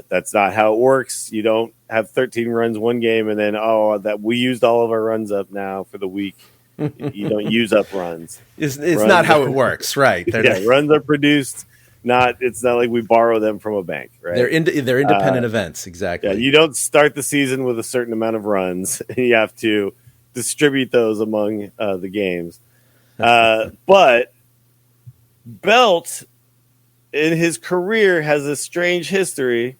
S4: That's not how it works. You don't have 13 runs one game and then, that we used all of our runs up now for the week. You don't use up runs.
S3: It's not how it works, right?
S4: Runs are produced. It's not like we borrow them from a bank, right?
S3: They're independent events, exactly.
S4: Yeah, you don't start the season with a certain amount of runs, and you have to distribute those among the games. But Belt, in his career, has a strange history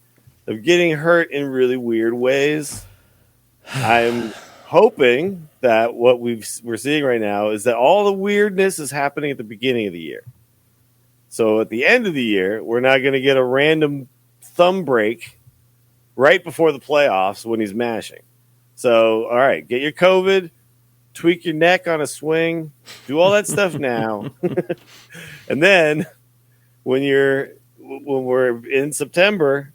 S4: of getting hurt in really weird ways. I'm hoping that what we're seeing right now is that all the weirdness is happening at the beginning of the year. So at the end of the year, we're not going to get a random thumb break right before the playoffs when he's mashing. So, all right, get your COVID, tweak your neck on a swing, do all that stuff now. And then when we're in September,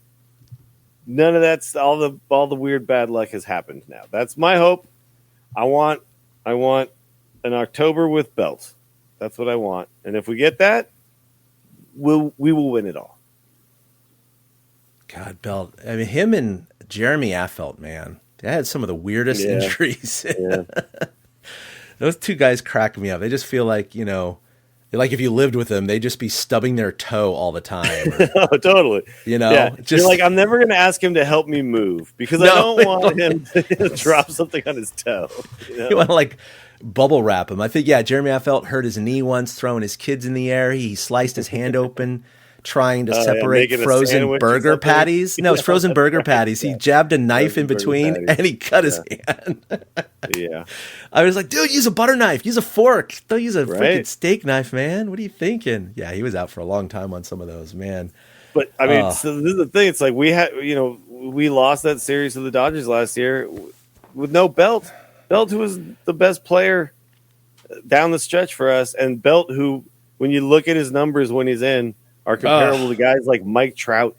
S4: none of that's all the weird bad luck has happened now. That's my hope. I want an October with Belt. That's what I want. And if we get that, we will win it all.
S3: God, Belt. I mean, him and Jeremy Affeldt, man, they had some of the weirdest injuries. Yeah. Those two guys crack me up. They just feel like, like if you lived with them, they'd just be stubbing their toe all the time.
S4: Oh, totally.
S3: Just
S4: you're like, I'm never going to ask him to help me move because I don't want him to drop something on his toe.
S3: You want to bubble wrap him. I think, Jeremy Affeldt hurt his knee once throwing his kids in the air. He sliced his hand open trying to separate
S4: making a
S3: frozen
S4: sandwich or
S3: burger
S4: something?
S3: patties. No, it's frozen burger patties. He jabbed a knife in
S4: Frozen burger
S3: between
S4: patties.
S3: and he cut his hand.
S4: Yeah.
S3: I was like, dude, use a butter knife. Use a fork. Don't use a freaking
S4: Right.
S3: steak knife, man. What are you thinking? Yeah, he was out for a long time on some of those, man.
S4: But I mean, so this is the thing. It's like we lost that series to the Dodgers last year with no Belt. Belt, who was the best player down the stretch for us, and Belt, who, when you look at his numbers when he's in, are comparable to guys like Mike Trout.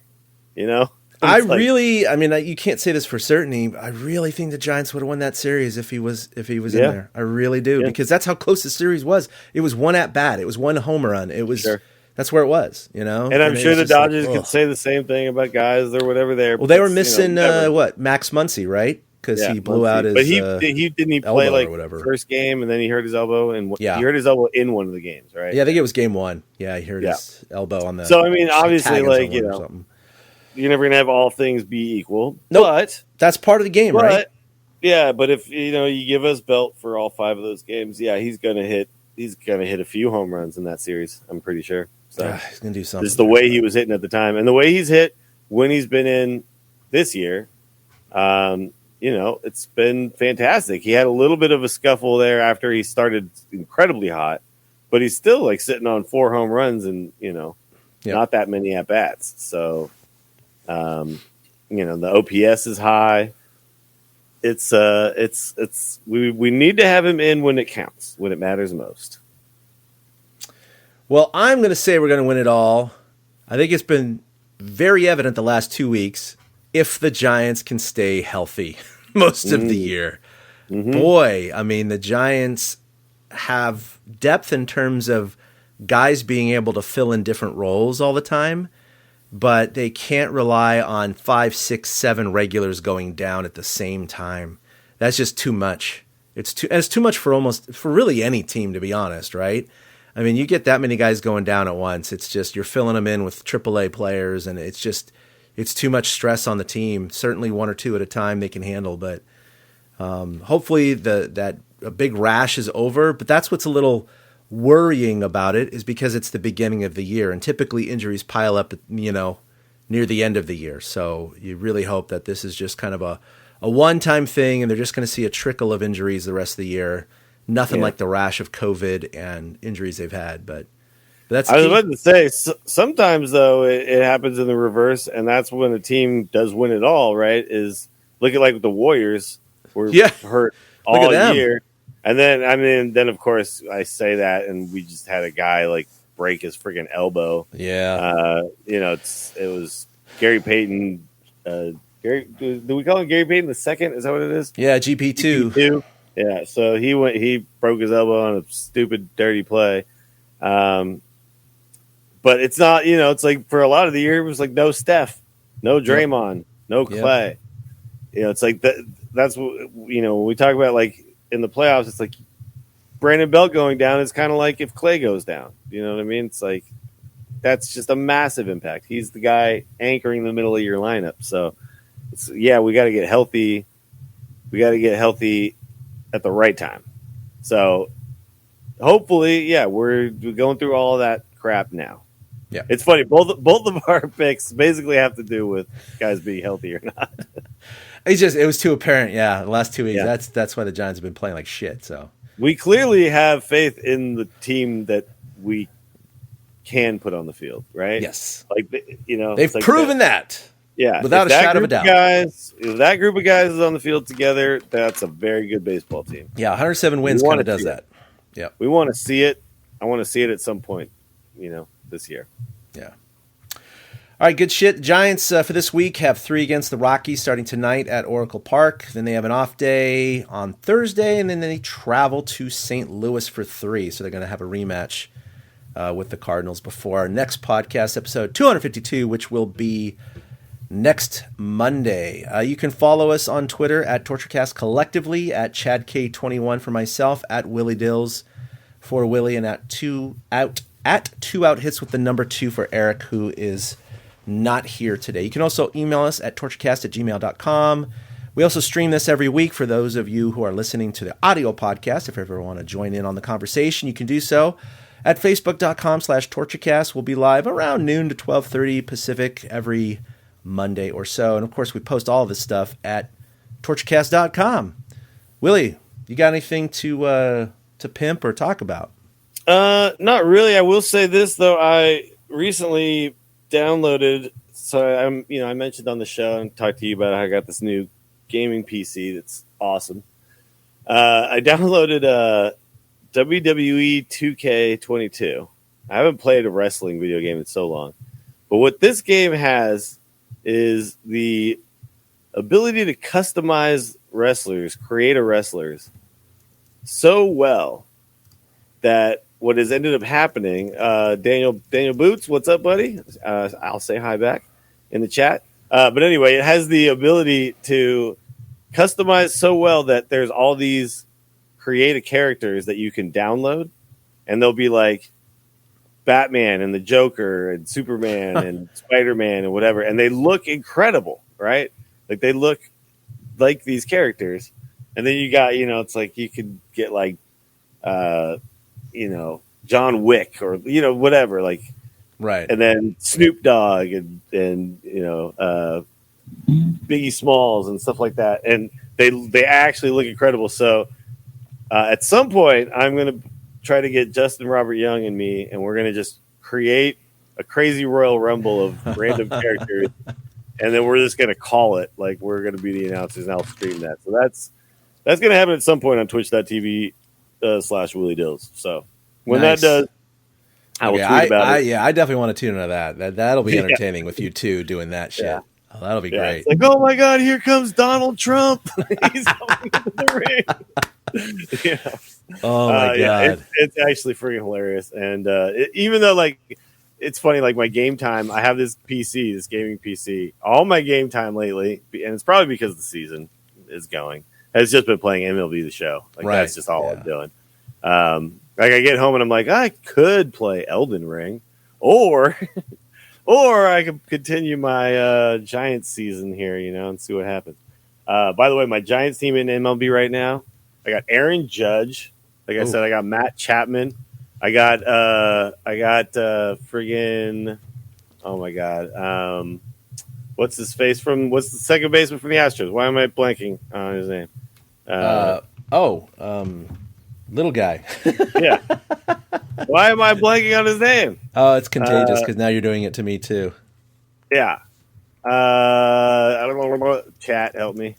S4: You know,
S3: you can't say this for certainty. I really think the Giants would have won that series if he was in there. I really do, because that's how close the series was. It was one at bat. It was one home run. It was. Sure. That's where it was, you know.
S4: And I'm sure the Dodgers could say the same thing about guys or whatever there.
S3: Well, they were missing Max Muncy, right? Because he blew out his.
S4: But he didn't play like
S3: whatever.
S4: First game, and then he hurt his elbow, and he hurt his elbow in one of the games, right?
S3: Yeah, I think it was game one. Yeah, he hurt his elbow on the.
S4: So I mean, obviously, like you're never gonna have all things be equal. No, but
S3: that's part of the game, right?
S4: Yeah, but if you give us Belt for all 5 of those games, he's gonna hit a few home runs in that series. I'm pretty sure. So
S3: he's gonna do something.
S4: Just the way he was hitting at the time, and the way he's hit when he's been in this year. It's been fantastic. He had a little bit of a scuffle there after he started incredibly hot, but he's still like sitting on 4 home runs and not that many at bats. So, the OPS is high. We need to have him in when it counts, when it matters most.
S3: Well, I'm going to say we're going to win it all. I think it's been very evident the last 2 weeks if the Giants can stay healthy most of the year. Mm-hmm. Boy, I mean, the Giants have depth in terms of guys being able to fill in different roles all the time, but they can't rely on 5, 6, 7 regulars going down at the same time. That's just too much. It's too much for really any team, to be honest, right? I mean, you get that many guys going down at once. It's just you're filling them in with AAA players, and it's too much stress on the team. Certainly 1 or 2 at a time they can handle, but hopefully that a big rash is over. But that's what's a little worrying about it, is because it's the beginning of the year, and typically injuries pile up, near the end of the year. So you really hope that this is just kind of a one-time thing, and they're just going to see a trickle of injuries the rest of the year. Nothing like the rash of COVID and injuries they've had, but that's.
S4: I was about to say, sometimes though it happens in the reverse, and that's when a team does win it all. Right? Is look at like the Warriors were hurt all year, and then of course I say that, and we just had a guy like break his freaking elbow.
S3: Yeah,
S4: it was Gary Payton. Do we call him Gary Payton the second? Is that what it is?
S3: Yeah, GP2.
S4: Yeah, so he broke his elbow on a stupid, dirty play. But it's not, it's like for a lot of the year, it was like no Steph, no Draymond, no Clay. It's like that's what, when we talk about like in the playoffs, it's like Brandon Belt going down is kind of like if Clay goes down. You know what I mean? It's like that's just a massive impact. He's the guy anchoring the middle of your lineup. So, we got to get healthy. We got to get healthy at the right time. So hopefully, we're going through all of that crap now. Yeah, it's funny. Both of our picks basically have to do with guys being healthy or not.
S3: It was too apparent. Yeah, the last 2 weeks. Yeah. That's why the Giants have been playing like shit. So
S4: we clearly have faith in the team that we can put on the field, right?
S3: Yes,
S4: they've
S3: proven that.
S4: Yeah,
S3: without a shadow of a doubt.
S4: If that group of guys is on the field together, that's a very good baseball team.
S3: Yeah, 107 wins kind of does that. Yeah,
S4: we want to see it. I want to see it at some point, this year.
S3: Yeah. All right, good shit. The Giants for this week have 3 against the Rockies starting tonight at Oracle Park. Then they have an off day on Thursday, and then they travel to St. Louis for 3. So they're going to have a rematch with the Cardinals before our next podcast, episode 252, which will be next Monday. You can follow us on Twitter at TortureCast collectively, at ChadK21 for myself, at Willie Dills for Willie, and at two out hits with the number 2 for Eric, who is not here today. You can also email us at torturecast@gmail.com. We also stream this every week for those of you who are listening to the audio podcast. If you ever want to join in on the conversation, you can do so at facebook.com/torturecast. We'll be live around noon to 12:30 Pacific every Monday or so. And, of course, we post all of this stuff at torturecast.com. Willie, you got anything to pimp or talk about?
S4: Not really. I will say this, though. I recently downloaded, I mentioned on the show and talked to you about how I got this new gaming PC that's awesome. I downloaded WWE 2K22. I haven't played a wrestling video game in so long. But what this game has is the ability to customize wrestlers, creative wrestlers, so well that what has ended up happening, Daniel Boots, what's up, buddy? I'll say hi back in the chat. But anyway, it has the ability to customize so well that there's all these creative characters that you can download, and they'll be like Batman and the Joker and Superman and Spider-Man and whatever, and they look incredible, right? Like they look like these characters. And then you got, it's like you could get like, John Wick or, whatever, like,
S3: right.
S4: And then Snoop Dogg and Biggie Smalls and stuff like that. And they actually look incredible. So at some point, I'm going to try to get Justin Robert Young and me, and we're going to just create a crazy Royal Rumble of random characters. And then we're just going to call it like we're going to be the announcers, and I'll stream that. So that's going to happen at some point on twitch.tv /Willie Dills. So when that does, I will tweet about it.
S3: Yeah, I definitely want to tune into that. That'll be entertaining with you two doing that shit.
S4: Yeah.
S3: Oh, that'll be great.
S4: It's like, oh my God, here comes Donald Trump. He's coming into the ring.
S3: Oh my God.
S4: It's actually freaking hilarious. And even though like it's funny, like my game time, I have this gaming PC. All my game time lately, and it's probably because the season is going, has just been playing MLB The Show. Like that's just all I'm doing. Like I get home and I'm like, I could play Elden Ring, or I could continue my Giants season here, and see what happens. By the way, my Giants team in MLB right now, I got Aaron Judge. Like I said, I got Matt Chapman. I got friggin', oh my God. What's the second baseman from the Astros? Why am I blanking on his name?
S3: Little guy.
S4: Yeah. Why am I blanking on his name?
S3: Oh, it's contagious because now you're doing it to me too.
S4: Yeah. I don't know. Chat, help me.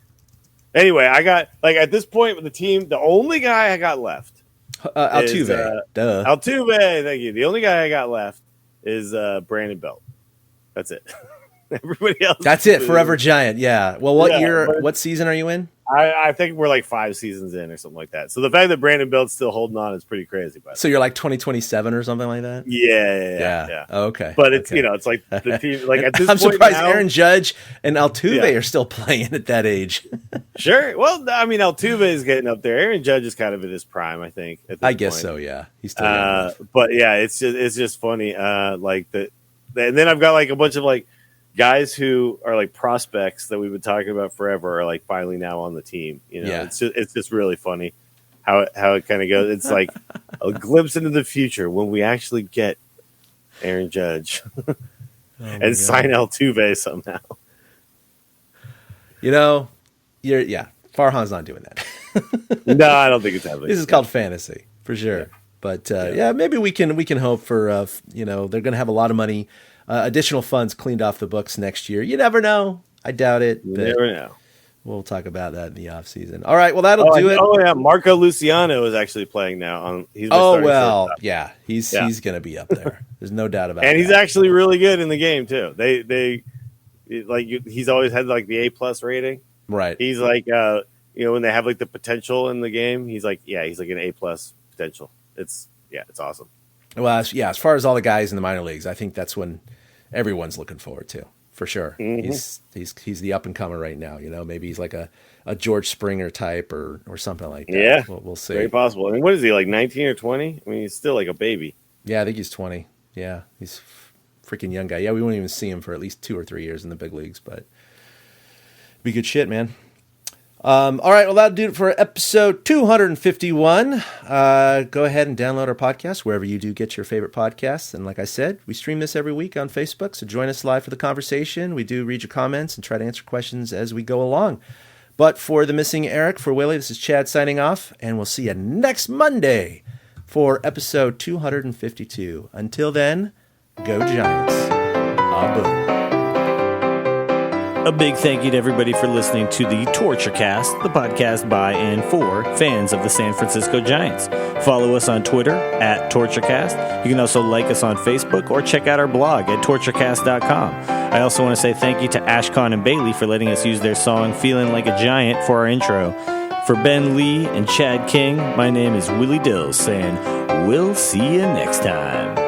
S4: Anyway, I got, like, at this point with the team, the only guy I got left
S3: Altuve. Duh.
S4: Altuve, thank you. The only guy I got left is Brandon Belt. That's it. Everybody else.
S3: That's it. Forever Giant. Yeah. Well, what season are you in?
S4: I think we're like 5 seasons in or something like that. So the fact that Brandon Belt's still holding on is pretty crazy.
S3: So you're like 2027 or something like that?
S4: Yeah.
S3: Oh, okay.
S4: But it's, it's like the team, like at this
S3: I'm
S4: point
S3: surprised
S4: now,
S3: Aaron Judge and Altuve are still playing at that age.
S4: Sure. Well, I mean, Altuve is getting up there. Aaron Judge is kind of in his prime, I think.
S3: I guess so. Yeah. He's still young.
S4: But yeah, it's just funny. Like and then I've got like a bunch of like guys who are like prospects that we've been talking about forever are like finally now on the team. It's just really funny how it kind of goes. It's like a glimpse into the future when we actually get Aaron Judge and sign Altuve somehow.
S3: Farhan's not doing that.
S4: No, I don't think it's happening.
S3: This is called fantasy for sure. Yeah. But maybe we can hope for they're going to have a lot of money. Additional funds cleaned off the books next year. You never know. I doubt it.
S4: You never know.
S3: We'll talk about that in the off season. All right. Well, that'll do it.
S4: Oh yeah, Marco Luciano is actually playing now. He's going
S3: to be up there. There's no doubt about it.
S4: And he's actually really good in the game too. They like he's always had like the A+ rating.
S3: Right.
S4: He's like when they have like the potential in the game, he's like an A+ potential. It's awesome.
S3: Well, as far as all the guys in the minor leagues, I think that's when everyone's looking forward to, for sure. Mm-hmm. He's the up and comer right now. Maybe he's like a George Springer type or something like that.
S4: Yeah,
S3: we'll see.
S4: Very possible. I mean, what is he, like 19 or 20? I mean, he's still like a baby.
S3: Yeah, I think he's 20. Yeah, he's a freaking young guy. Yeah, we won't even see him for at least 2 or 3 years in the big leagues, but be good shit, man. All right, well, that'll do it for episode 251. Go ahead and download our podcast wherever you do get your favorite podcasts. And like I said, we stream this every week on Facebook, so join us live for the conversation. We do read your comments and try to answer questions as we go along. But for the missing Eric, for Willie, this is Chad signing off, and we'll see you next Monday for episode 252. Until then, go Giants. Boom.
S7: A big thank you to everybody for listening to the Torture Cast, the podcast by and for fans of the San Francisco Giants. Follow us on Twitter at TortureCast. You can also like us on Facebook or check out our blog at torturecast.com. I also want to say thank you to Ashcon and Bailey for letting us use their song Feeling Like a Giant for our intro. For Ben Lee and Chad King, my name is Willie Dills saying, we'll see you next time.